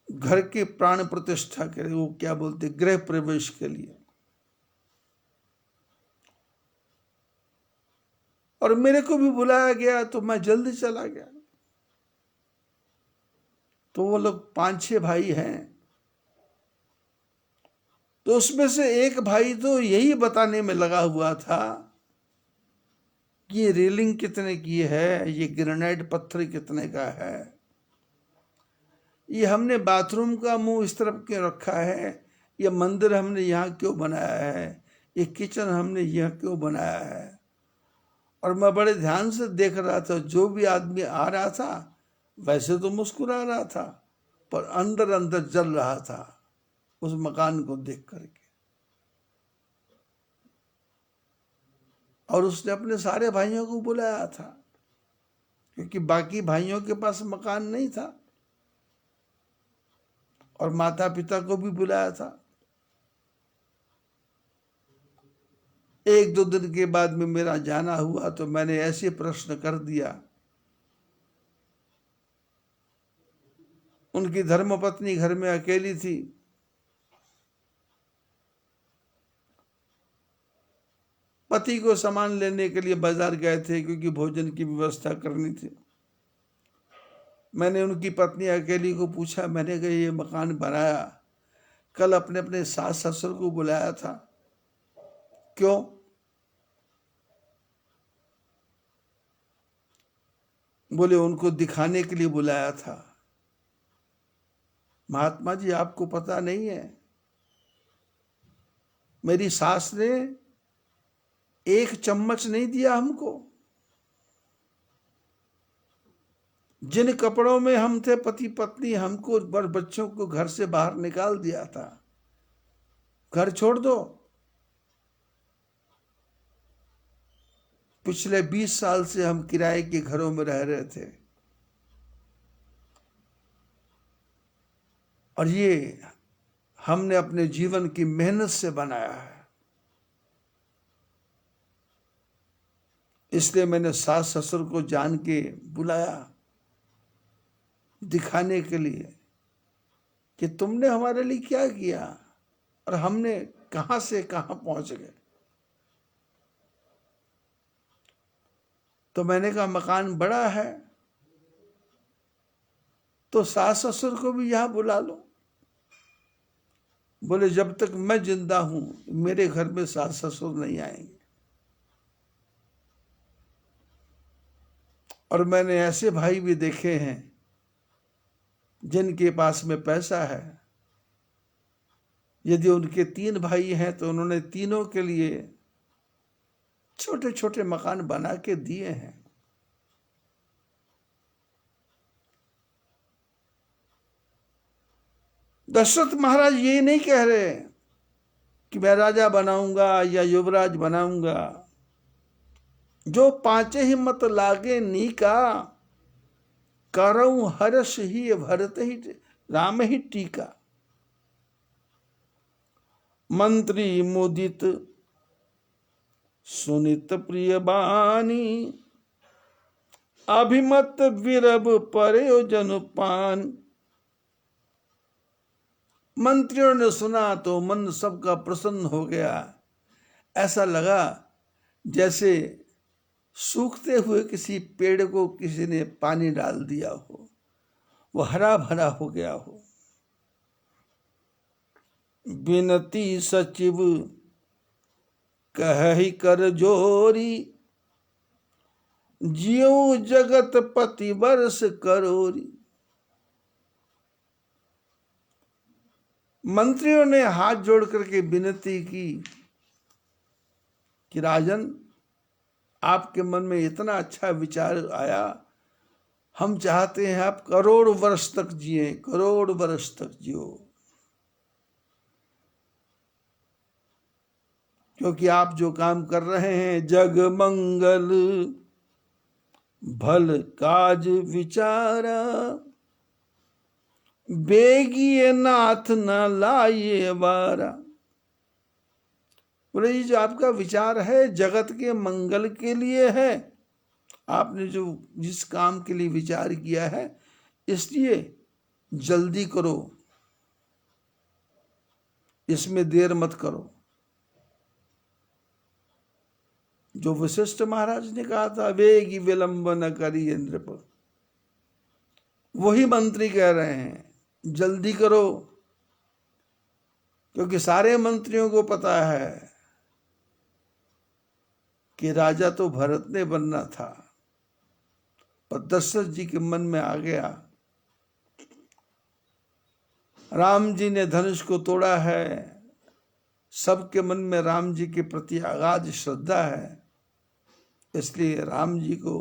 घर की प्राण प्रतिष्ठा के लिए, वो क्या बोलते, गृह प्रवेश के लिए। और मेरे को भी बुलाया गया तो मैं जल्दी चला गया। तो वो लोग 5-6 भाई हैं, तो उसमें से एक भाई तो यही बताने में लगा हुआ था कि ये रेलिंग कितने की है, ये ग्रेनाइट पत्थर कितने का है, ये हमने बाथरूम का मुंह इस तरफ क्यों रखा है, ये मंदिर हमने यहाँ क्यों बनाया है, ये किचन हमने यहाँ क्यों बनाया है। और मैं बड़े ध्यान से देख रहा था, जो भी आदमी आ रहा था वैसे तो मुस्कुरा रहा था, पर अंदर अंदर जल रहा था उस मकान को देख करके। और उसने अपने सारे भाइयों को बुलाया था, क्योंकि बाकी भाइयों के पास मकान नहीं था, और माता पिता को भी बुलाया था। 1-2 दिन के बाद में मेरा जाना हुआ तो मैंने ऐसे प्रश्न कर दिया। उनकी धर्मपत्नी घर में अकेली थी, पति को सामान लेने के लिए बाजार गए थे क्योंकि भोजन की व्यवस्था करनी थी। मैंने उनकी पत्नी अकेली को पूछा, मैंने कहा ये मकान बनाया, कल अपने अपने सास ससुर को बुलाया था, क्यों? बोले उनको दिखाने के लिए बुलाया था। महात्मा जी आपको पता नहीं है, मेरी सास ने 1 चम्मच नहीं दिया हमको। जिन कपड़ों में हम थे पति पत्नी, हमको और बच्चों को घर से बाहर निकाल दिया था, घर छोड़ दो। पिछले 20 साल से हम किराए के घरों में रह रहे थे, और ये हमने अपने जीवन की मेहनत से बनाया है। इसलिए मैंने सास ससुर को जान के बुलाया, दिखाने के लिए कि तुमने हमारे लिए क्या किया और हमने कहां से कहां पहुंच गए। तो मैंने कहा मकान बड़ा है तो सास ससुर को भी यहां बुला लो। बोले जब तक मैं जिंदा हूं मेरे घर में सास ससुर नहीं आएंगे। और मैंने ऐसे भाई भी देखे हैं जिनके पास में पैसा है, यदि उनके 3 भाई हैं तो उन्होंने तीनों के लिए छोटे छोटे मकान बना के दिए हैं। दशरथ महाराज ये नहीं कह रहे कि मैं राजा बनाऊंगा या युवराज बनाऊंगा। जो 5 ही मत लागे नीका, करऊं हर्ष ही भरत ही राम ही टीका। मंत्री मुदित सुनित प्रिय बानी, अभिमत विरब प्रयोजन पान। मंत्रियों ने सुना तो मन सबका प्रसन्न हो गया। ऐसा लगा जैसे सूखते हुए किसी पेड़ को किसी ने पानी डाल दिया हो, वो हरा भरा हो गया हो। बिनती सचिव कहि कर जोरी, जियो जगत पति बरस करोरी। मंत्रियों ने हाथ जोड़ करके विनती की कि राजन, आपके मन में इतना अच्छा विचार आया, हम चाहते हैं आप करोड़ वर्ष तक जिए, करोड़ वर्ष तक जियो, क्योंकि आप जो काम कर रहे हैं जग मंगल भल काज विचारा, बेगिए नाथ न लाइए बारा। बोले ये जो आपका विचार है जगत के मंगल के लिए है, आपने जो जिस काम के लिए विचार किया है इसलिए जल्दी करो, इसमें देर मत करो। जो वशिष्ठ महाराज ने कहा था वेगी विलंब न करी नृप, वही मंत्री कह रहे हैं जल्दी करो, क्योंकि सारे मंत्रियों को पता है कि राजा तो भरत ने बनना था, पर दशरथ जी के मन में आ गया राम जी ने धनुष को तोड़ा है, सबके मन में राम जी के प्रति अगाध श्रद्धा है, इसलिए राम जी को,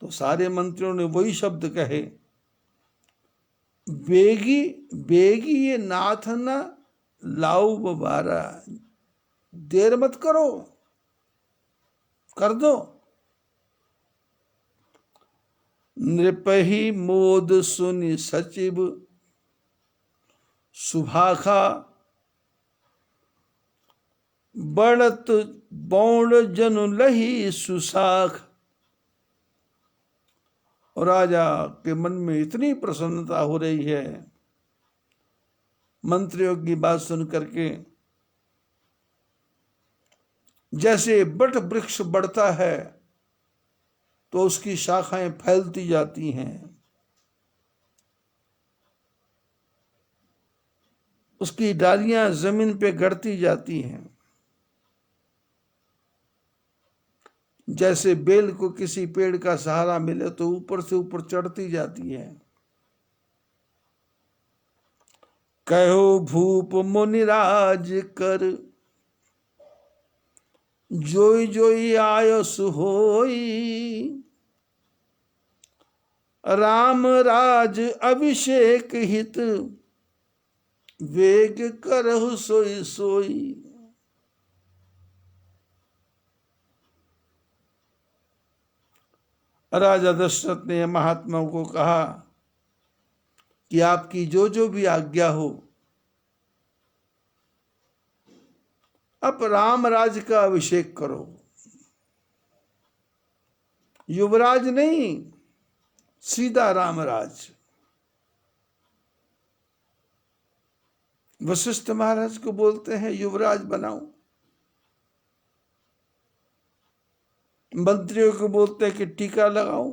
तो सारे मंत्रियों ने वही शब्द कहे, बेगी बेगी ये नाथ न लाऊ बबारा, देर मत करो, कर दो। नृपहि मोद सुनि सचिव सुभाखा, बढ़त बौड़ जनु लही सुसाख। और राजा के मन में इतनी प्रसन्नता हो रही है मंत्रियों की बात सुन करके, जैसे बट वृक्ष बढ़ता है तो उसकी शाखाएं फैलती जाती हैं, उसकी डालियां जमीन पे गड़ती जाती हैं, जैसे बेल को किसी पेड़ का सहारा मिले तो ऊपर से ऊपर चढ़ती जाती है। कहो भूप मुनिराज कर, जोई जोई आयस होई, राम राज अभिषेक हित, वेग करहु सोई सोई। राजा दशरथ ने महात्मा को कहा कि आपकी जो जो भी आज्ञा हो, अब रामराज का अभिषेक करो, युवराज नहीं, सीधा रामराज। वशिष्ठ महाराज को बोलते हैं युवराज बनाओ, मंत्रियों को बोलते हैं कि टीका लगाओ,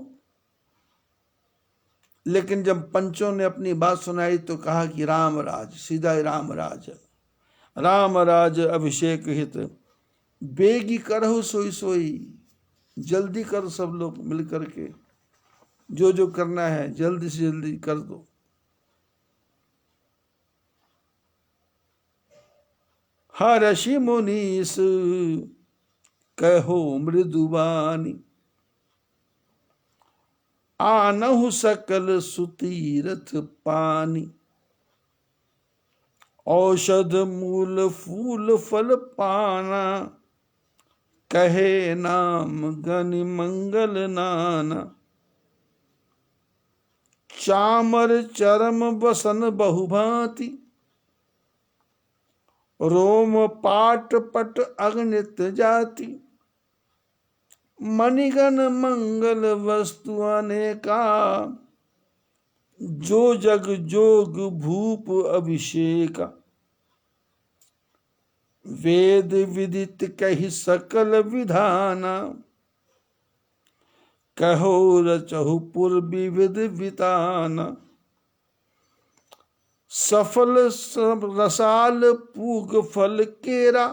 लेकिन जब पंचों ने अपनी बात सुनाई तो कहा कि रामराज, सीधा रामराज, रामराज अभिषेक हित, बेगी करहु सोई सोई, जल्दी करो सब लोग मिल करके, जो जो करना है जल्दी से जल्दी कर दो। हर्षि मुनीस कहो मृदुबानी, आनहु सकल सुतीरथ पानी, औषध मूल फूल फल पाना, कहे नाम गनि मंगल नाना, चामर चरम बसन बहुभांति, रोम पाट पट अगणित जाति, मणिगण मंगल वस्तु अनेका, जो जग जोग भूप अभिषेक, वेद विदित कहि सकल विधान, कहो रचहु पुर विविध वितान, सफल रसाल पूग फल केरा,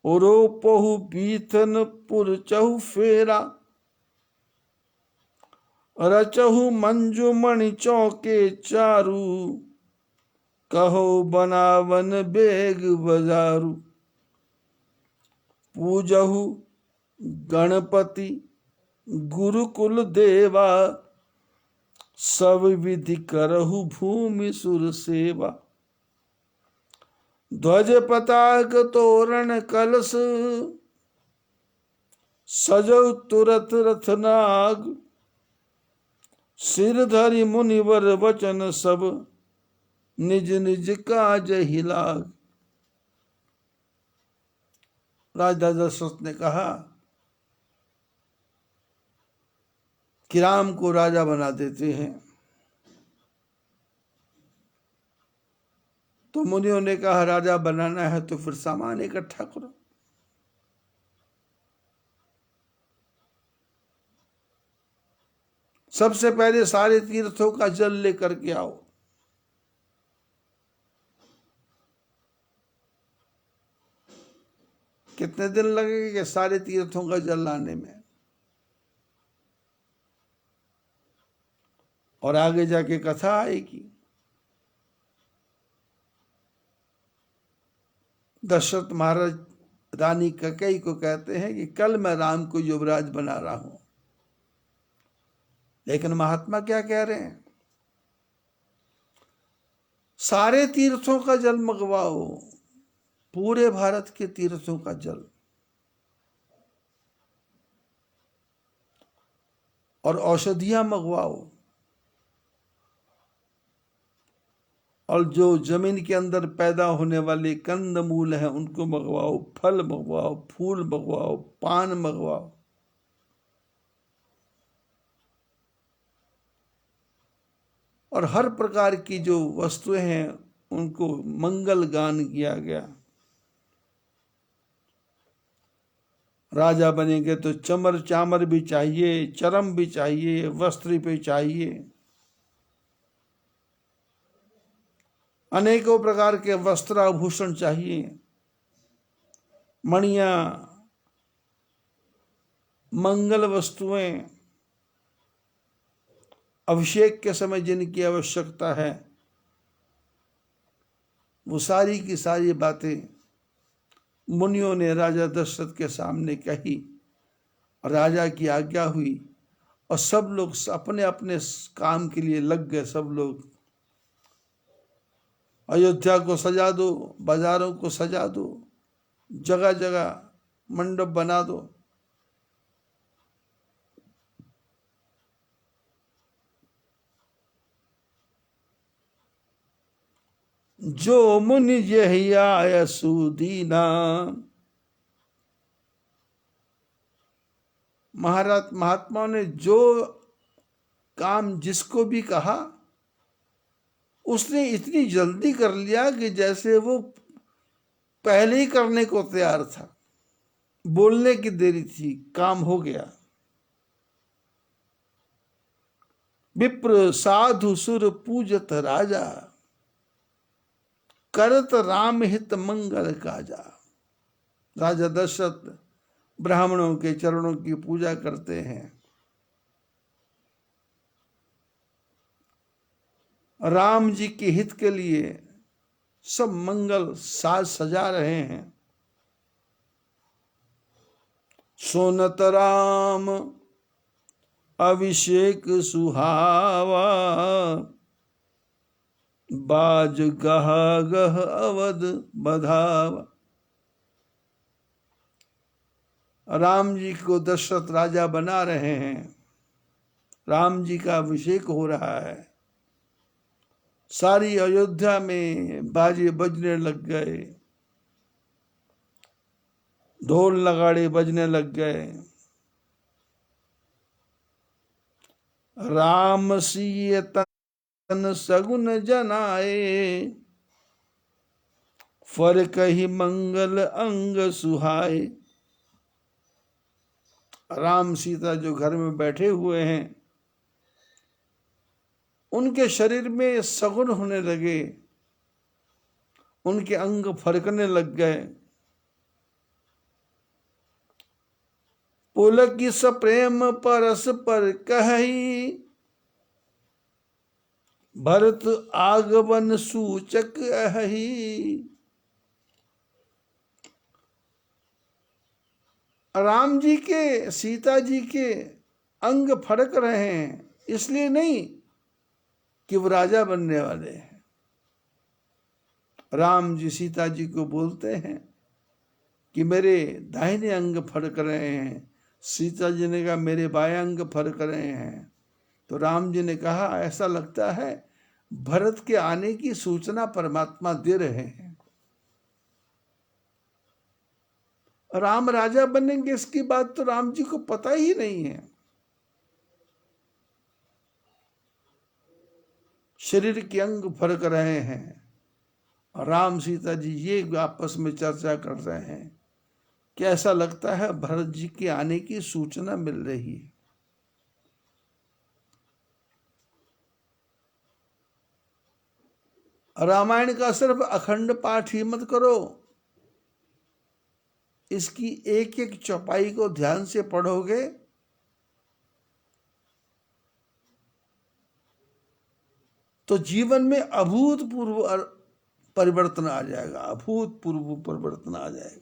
रोपहु बीथन पुर चहु फेरा, रचहु मंजुमणि चौके चारू, कहो बनावन बेग बजारू, पूजहु गणपति गुरुकुल देवा, सब विधि करहु भूमि सुर सेवा, ध्वज पताक तोरण कलश, सजौ तुरत रथनाग, सिर धरि मुनिवर वचन सब, निज निज काज ही लाग। राजा दशरथ ने कहा कि राम को राजा बना देते हैं। तो मुनियों ने कहा राजा बनाना है तो फिर सामान इकट्ठा करो। सबसे पहले सारे तीर्थों का जल लेकर के आओ। कितने दिन लगेंगे सारे तीर्थों का जल लाने में? और आगे जाके कथा आएगी। दशरथ महाराज रानी कैकेयी को कहते हैं कि कल मैं राम को युवराज बना रहा हूं। लेकिन महात्मा क्या कह रहे हैं? सारे तीर्थों का जल मंगवाओ, पूरे भारत के तीर्थों का जल, और औषधियां मंगवाओ, और जो जमीन के अंदर पैदा होने वाले कंद मूल हैं उनको मंगवाओ, फल मंगवाओ, फूल मंगवाओ, पान मंगवाओ। और हर प्रकार की जो वस्तुएं हैं उनको मंगल गान किया गया। राजा बनेंगे तो चमर चामर भी चाहिए, चरम भी चाहिए, वस्त्र भी चाहिए, अनेकों प्रकार के वस्त्र आभूषण चाहिए, मणियां, मंगल वस्तुएं, अभिषेक के समय जिनकी आवश्यकता है, वो सारी की सारी बातें मुनियों ने राजा दशरथ के सामने कही। राजा की आज्ञा हुई और सब लोग अपने अपने काम के लिए लग गए। सब लोग अयोध्या को सजा दो, बाजारों को सजा दो, जगह जगह मंडप बना दो। जो मुनि यही आय सुदीना, महात्माओं ने जो काम जिसको भी कहा उसने इतनी जल्दी कर लिया कि जैसे वो पहले ही करने को तैयार था। बोलने की देरी थी, काम हो गया। विप्र साधु सुर पूजत राजा, करत राम हित मंगल काजा। राजा दशरथ ब्राह्मणों के चरणों की पूजा करते हैं, राम जी के हित के लिए सब मंगल साज सजा रहे हैं। सोनत राम अभिषेक सुहावा, बाज गह गह अवध बधावा। राम जी को दशरथ राजा बना रहे हैं, राम जी का अभिषेक हो रहा है। सारी अयोध्या में बाजे बजने लग गए, ढोल नगाड़े बजने लग गए। राम सिय तन सगुन जनाए, फर कही मंगल अंग सुहाए। राम सीता जो घर में बैठे हुए हैं, उनके शरीर में सगुन होने लगे, उनके अंग फरकने लग गए। पुलक सप्रेम परस पर कही, भरत आगमन सूचक अहि। राम जी के, सीता जी के अंग फड़क रहे हैं, इसलिए नहीं कि वो राजा बनने वाले हैं। राम जी सीता जी को बोलते हैं कि मेरे दाहिने अंग फड़क रहे हैं। सीता जी ने कहा मेरे बाएं अंग फड़क रहे हैं। तो राम जी ने कहा ऐसा लगता है भरत के आने की सूचना परमात्मा दे रहे हैं। राम राजा बनेंगे इसकी बात तो राम जी को पता ही नहीं है। शरीर के अंग फरक रहे हैं और राम सीता जी ये आपस में चर्चा कर रहे हैं कि ऐसा लगता है भरत जी के आने की सूचना मिल रही है। रामायण का सिर्फ अखंड पाठ ही मत करो, इसकी एक एक चौपाई को ध्यान से पढ़ोगे तो जीवन में अभूतपूर्व परिवर्तन आ जाएगा, अभूतपूर्व परिवर्तन आ जाएगा।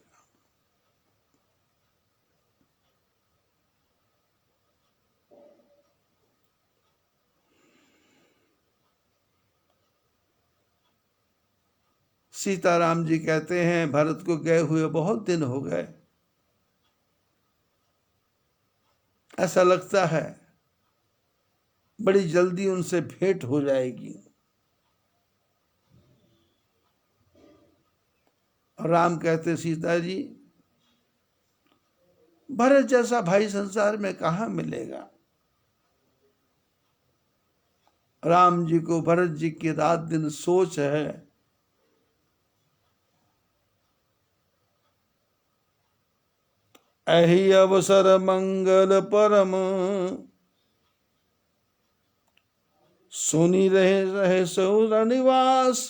सीताराम जी कहते हैं भरत को गए हुए बहुत दिन हो गए, ऐसा लगता है बड़ी जल्दी उनसे भेंट हो जाएगी। राम कहते सीता जी भरत जैसा भाई संसार में कहां मिलेगा। राम जी को भरत जी की रात दिन सोच है। अहि अवसर मंगल परम, सुनी रहे रहे सौर निवास।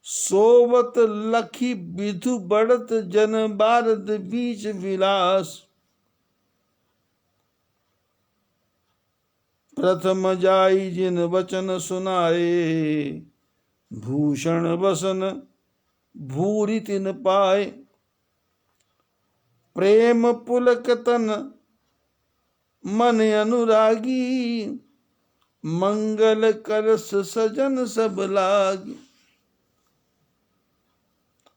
सोवत लखी विधु बढ़त जन बारद बीच विलास। प्रथम जाई जिन वचन सुनाए, भूषण बसन भूरि तिन पाए। प्रेम पुलक तन मन अनुरागी, मंगल करस सजन सब लागी।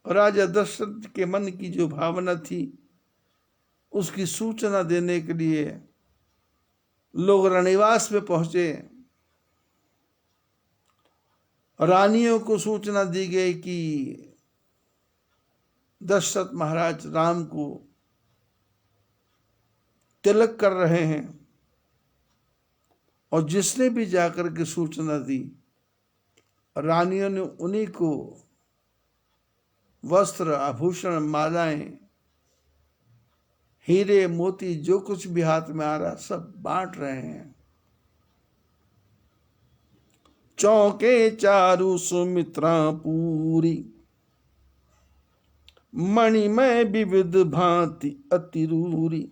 राजा दशरथ के मन की जो भावना थी उसकी सूचना देने के लिए लोग रणनिवास में पहुंचे। रानियों को सूचना दी गई कि दशरथ महाराज राम को तिलक कर रहे हैं, और जिसने भी जाकर के सूचना दी रानियों ने उन्हीं को वस्त्र आभूषण मालाएं हीरे मोती जो कुछ भी हाथ में आ रहा सब बांट रहे हैं। चौके चारु सुमित्रा पूरी, मणिमय विविध भांति अतिरूरी।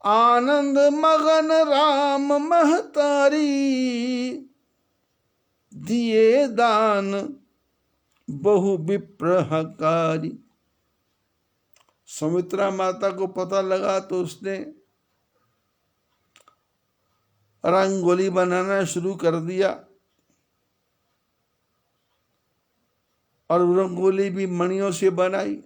आनंद मगन राम महतारी, दिए दान बहु विप्रहकारी। सुमित्रा माता को पता लगा तो उसने रंगोली बनाना शुरू कर दिया, और रंगोली भी मणियों से बनाई।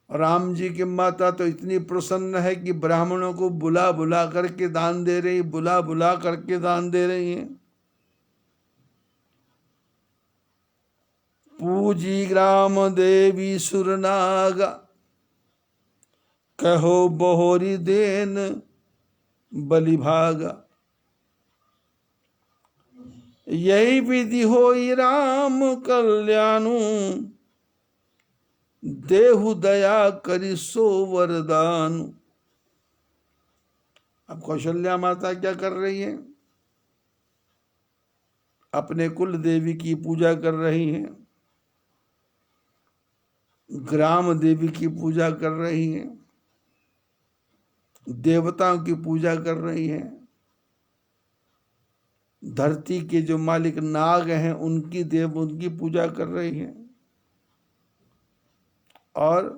राम जी की माता तो इतनी प्रसन्न है कि ब्राह्मणों को बुला बुला करके दान दे रही, बुला बुला करके दान दे रही हैं। पूजी ग्राम देवी सुरनागा, कहो बहोरी देन बलिभागा। यही विधि होई राम कल्याणु, देहु दया करी सो वरदानु। अब कौशल्या माता क्या कर रही है? अपने कुल देवी की पूजा कर रही हैं, ग्राम देवी की पूजा कर रही हैं, देवताओं की पूजा कर रही हैं, धरती के जो मालिक नाग हैं उनकी पूजा कर रही हैं, और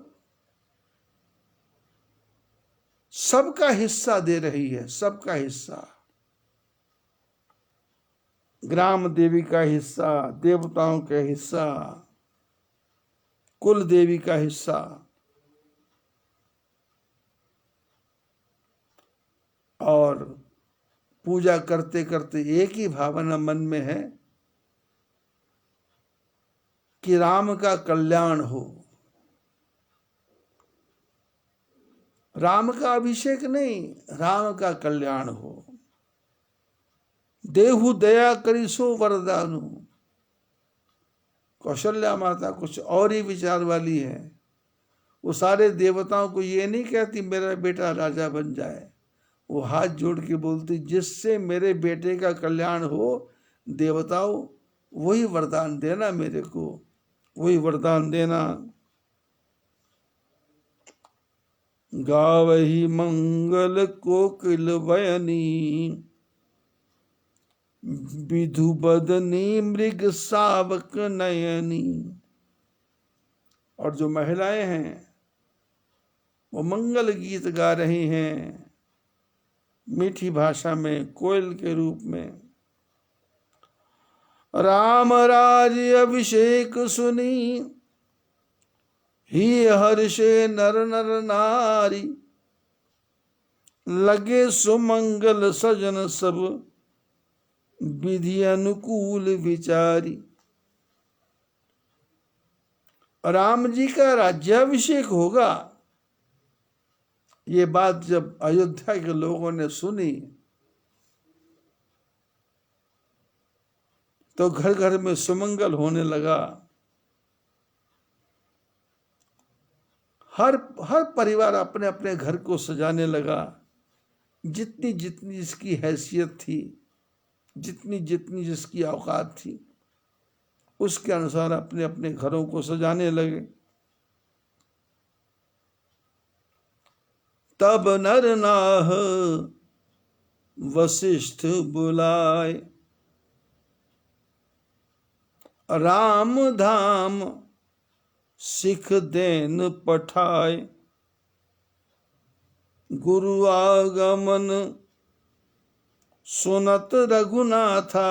सबका हिस्सा दे रही है। सबका हिस्सा, ग्राम देवी का हिस्सा, देवताओं का हिस्सा, कुल देवी का हिस्सा। और पूजा करते करते एक ही भावना मन में है कि राम का कल्याण हो। राम का अभिषेक नहीं, राम का कल्याण हो। देहु दया करी सो वरदानु। कौशल्या माता कुछ और ही विचार वाली है। वो सारे देवताओं को ये नहीं कहती मेरा बेटा राजा बन जाए, वो हाथ जोड़ के बोलती जिससे मेरे बेटे का कल्याण हो, देवताओं वही वरदान देना मेरे को, वही वरदान देना। गावही मंगल कोकिल बयनी, विधु बदनी मृग सावक नयनी। और जो महिलाएं हैं वो मंगल गीत गा रही हैं मीठी भाषा में, कोयल के रूप में। राम राज्य अभिषेक सुनी, ही हर्षे नर नर नारी। लगे सुमंगल सजन सब, विधि अनुकूल विचारी। राम जी का राज्याभिषेक होगा, ये बात जब अयोध्या के लोगों ने सुनी तो घर घर में सुमंगल होने लगा। हर परिवार अपने अपने घर को सजाने लगा। जितनी जितनी जिसकी हैसियत थी, जितनी जितनी जिसकी औकात थी, उसके अनुसार अपने अपने घरों को सजाने लगे। तब नर नाह वशिष्ठ बुलाए, राम धाम सिख देन पठाए। गुरु आगमन सुनत रघुनाथा,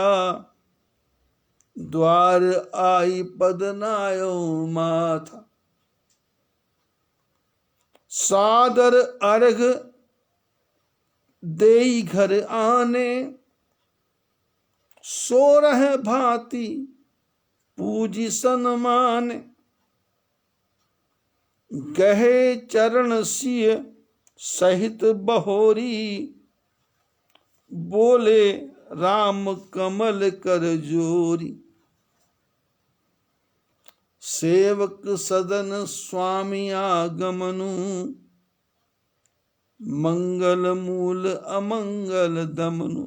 द्वार आई पद नायो माथा। सादर अर्घ देई घर आने, सोरह भांति पूजी सन्मान। गहे चरण सिय सहित बहोरी, बोले राम कमल कर जोरी। सेवक सदन स्वामी आगमनु, मंगल मूल अमंगल दमनु।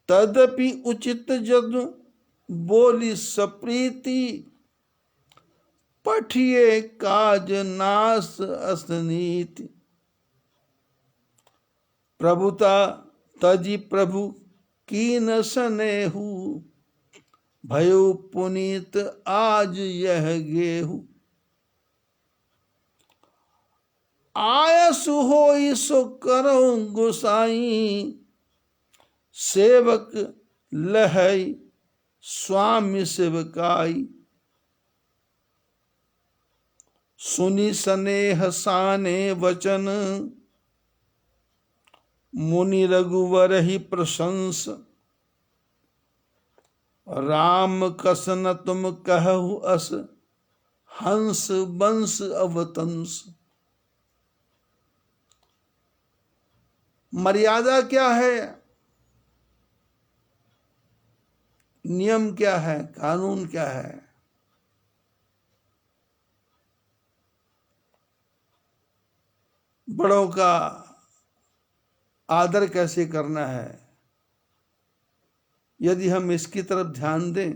तदपि उचित जदु बोली सप्रीति, पठिए काज नास असनीति। प्रभुता तजी प्रभु कीन सनेहु, भयो पुनीत आज यह गेहु। आयसु होई सो करो गोसाई, सेवक लहई स्वामी सेवकाई। सुनी सनेह साने वचन, मुनि रघुवर ही प्रशंस। राम कसन तुम कहु अस, हंस बंस अवतंस। मर्यादा क्या है, नियम क्या है, कानून क्या है, बड़ों का आदर कैसे करना है, यदि हम इसकी तरफ ध्यान दें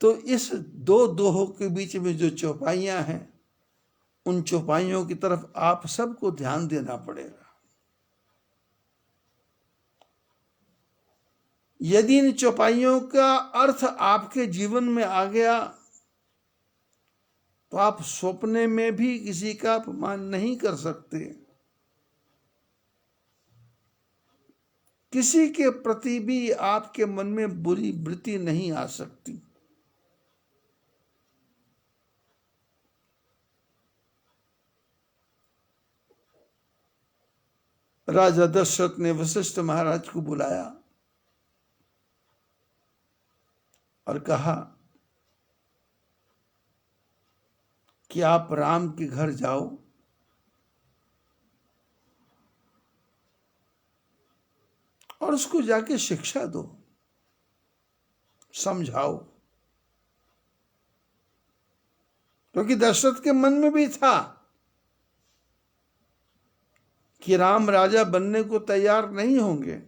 तो इस दो दोहों के बीच में जो चौपाइयां हैं, उन चौपाइयों की तरफ आप सबको ध्यान देना पड़ेगा। यदि इन चौपाइयों का अर्थ आपके जीवन में आ गया तो आप सपने में भी किसी का अपमान नहीं कर सकते, किसी के प्रति भी आपके मन में बुरी वृत्ति नहीं आ सकती। राजा दशरथ ने वशिष्ठ महाराज को बुलाया और कहा कि आप राम के घर जाओ और उसको जाके शिक्षा दो, समझाओ। क्योंकि दशरथ के मन में भी था कि राम राजा बनने को तैयार नहीं होंगे।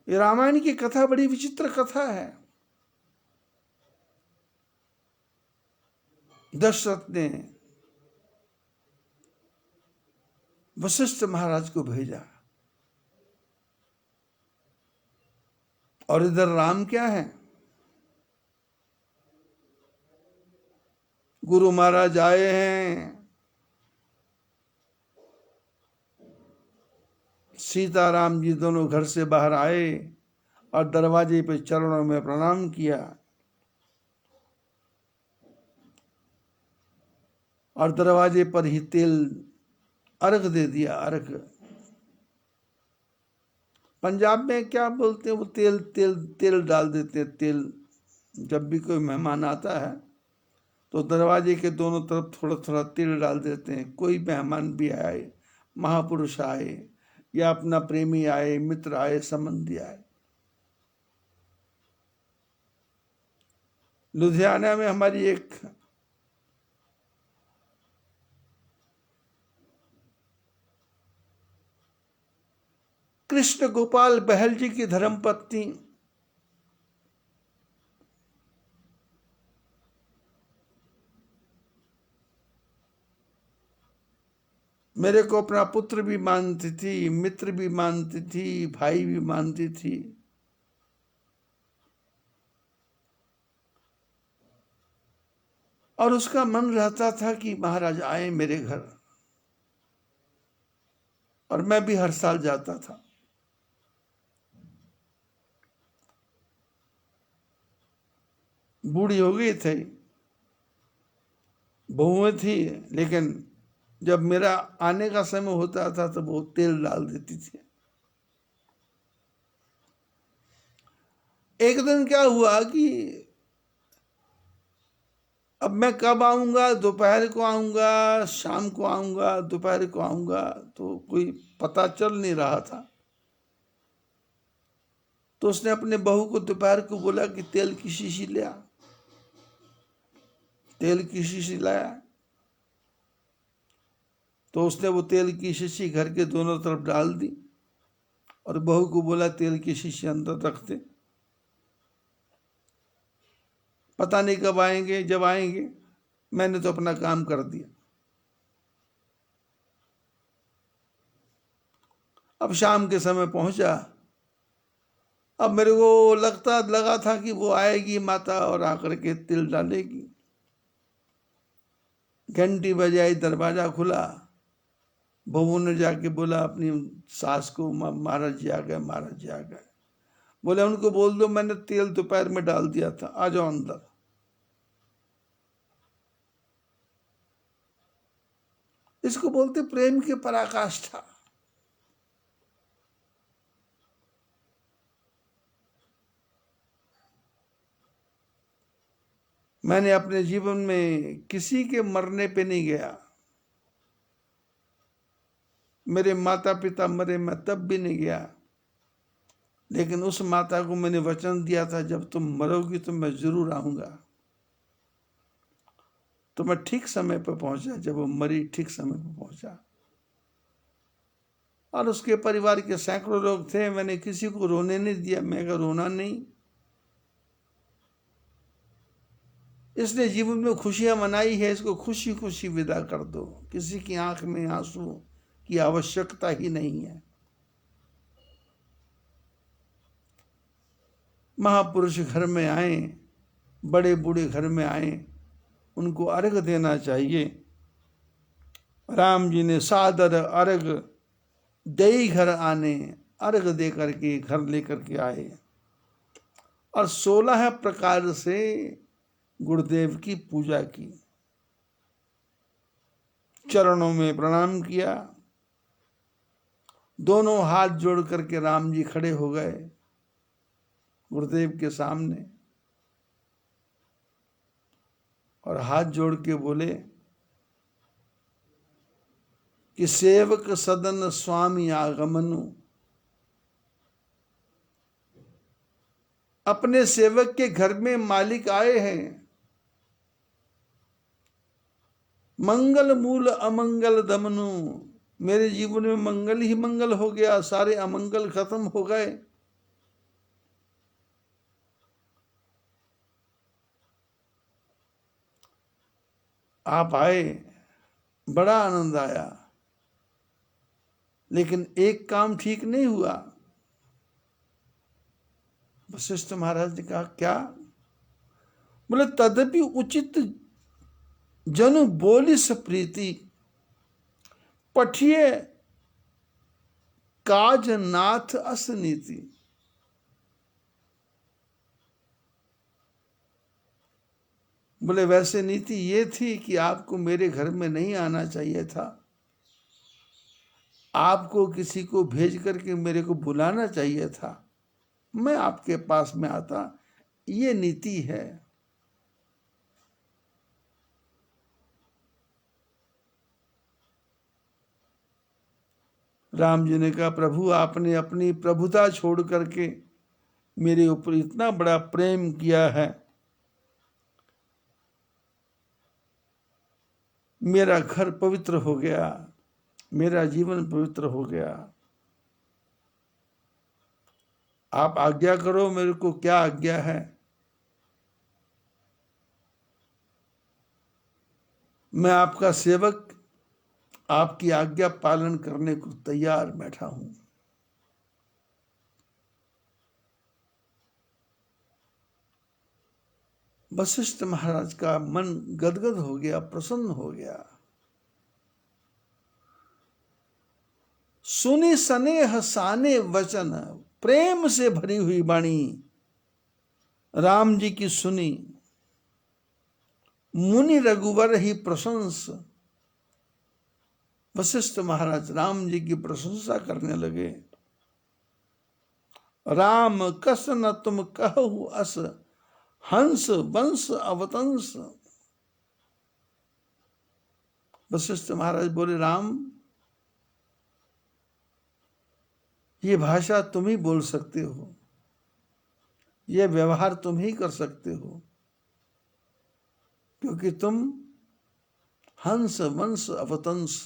ये रामायण की कथा बड़ी विचित्र कथा है। दशरथ ने वशिष्ठ महाराज को भेजा और इधर राम क्या है, गुरु महाराज आए हैं, सीताराम जी दोनों घर से बाहर आए और दरवाजे पे चरणों में प्रणाम किया और दरवाजे पर ही तेल अर्घ दे दिया। अर्घ पंजाब में क्या बोलते हैं, वो तेल तेल तेल डाल देते हैं। तेल जब भी कोई मेहमान आता है तो दरवाजे के दोनों तरफ थोड़ा थोड़ा तेल डाल देते हैं। कोई मेहमान भी आए, महापुरुष आए या अपना प्रेमी आए, मित्र आए, संबंधी आए। लुधियाना में हमारी एक कृष्ण गोपाल बहल जी की धर्मपत्नी मेरे को अपना पुत्र भी मानती थी, मित्र भी मानती थी, भाई भी मानती थी। और उसका मन रहता था कि महाराज आए मेरे घर, और मैं भी हर साल जाता था। बूढ़ी हो गई थी, बहुएं थी, लेकिन जब मेरा आने का समय होता था तो वो तेल डाल देती थी। एक दिन क्या हुआ कि अब मैं कब आऊंगा, दोपहर को आऊंगा, शाम को आऊंगा, दोपहर को आऊंगा, तो कोई पता चल नहीं रहा था। तो उसने अपने बहू को दोपहर को बोला कि तेल की शीशी ले आ। तेल की शीशी लाया तो उसने वो तेल की शीशी घर के दोनों तरफ डाल दी और बहू को बोला तेल की शीशी अंदर रख दे, पता नहीं कब आएंगे, जब आएंगे मैंने तो अपना काम कर दिया। अब शाम के समय पहुंचा। अब मेरे को लगा था कि वो आएगी माता और आकर के तिल डालेगी। घंटी बजाई, दरवाजा खुला। बहू ने जाके बोला अपनी सास को, महाराज जी आ गए, महाराज जी आ गए। बोले उनको बोल दो मैंने तेल दोपहर में डाल दिया था, आ जाओ अंदर। इसको बोलते प्रेम की पराकाष्ठा। मैंने अपने जीवन में किसी के मरने पे नहीं गया। मेरे माता पिता मरे, मैं तब भी नहीं गया, लेकिन उस माता को मैंने वचन दिया था, जब तुम मरोगी तो मैं जरूर आऊंगा। तो मैं ठीक समय पर पहुंचा। जब वो मरी, ठीक समय पर पहुंचा। और उसके परिवार के सैकड़ों लोग थे, मैंने किसी को रोने नहीं दिया। मैं कहा रोना नहीं, इसने जीवन में खुशियां मनाई है, इसको खुशी खुशी विदा कर दो। किसी की आंख में आंसू की आवश्यकता ही नहीं है। महापुरुष घर में आए, बड़े बूढ़े घर में आए, उनको अर्घ देना चाहिए। राम जी ने सादर अर्घ दई घर आने, अर्घ दे करके घर लेकर के आए और 16 प्रकार से गुरुदेव की पूजा की। चरणों में प्रणाम किया, दोनों हाथ जोड़ करके राम जी खड़े हो गए गुरुदेव के सामने और हाथ जोड़ के बोले कि सेवक सदन स्वामी आगमनु। अपने सेवक के घर में मालिक आए हैं। मंगल मूल अमंगल दमनु। मेरे जीवन में मंगल ही मंगल हो गया, सारे अमंगल खत्म हो गए। आप आए, बड़ा आनंद आया, लेकिन एक काम ठीक नहीं हुआ। वशिष्ठ महाराज ने कहा क्या? बोले तदपि उचित जनु बोलिस प्रीति, पठिए काज नाथ अस नीति। बोले वैसे नीति ये थी कि आपको मेरे घर में नहीं आना चाहिए था, आपको किसी को भेज करके मेरे को बुलाना चाहिए था, मैं आपके पास में आता। ये नीति है। राम जी ने कहा प्रभु, आपने अपनी प्रभुता छोड़ करके मेरे ऊपर इतना बड़ा प्रेम किया है, मेरा घर पवित्र हो गया, मेरा जीवन पवित्र हो गया। आप आज्ञा करो, मेरे को क्या आज्ञा है? मैं आपका सेवक, आपकी आज्ञा पालन करने को तैयार बैठा हूं। वशिष्ठ महाराज का मन गदगद हो गया, प्रसन्न हो गया। सुनी स्नेह साने वचन, प्रेम से भरी हुई वाणी राम जी की सुनी। मुनि रघुवर ही प्रशंस। वशिष्ठ महाराज राम जी की प्रशंसा करने लगे। राम कस न तुम कहु अस, हंस वंश अवतंस। वशिष्ठ महाराज बोले राम, ये भाषा तुम ही बोल सकते हो, ये व्यवहार तुम ही कर सकते हो, क्योंकि तुम हंस वंश अवतंस।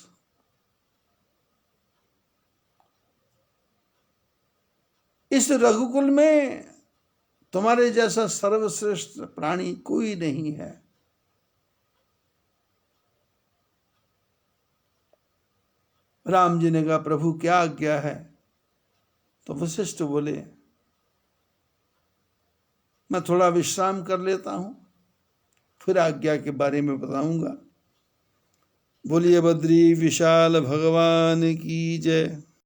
इस रघुकुल में तुम्हारे जैसा सर्वश्रेष्ठ प्राणी कोई नहीं है। राम जी ने कहा प्रभु क्या आज्ञा है? तो वशिष्ठ बोले मैं थोड़ा विश्राम कर लेता हूं, फिर आज्ञा के बारे में बताऊंगा। बोलिए बद्री विशाल भगवान की जय।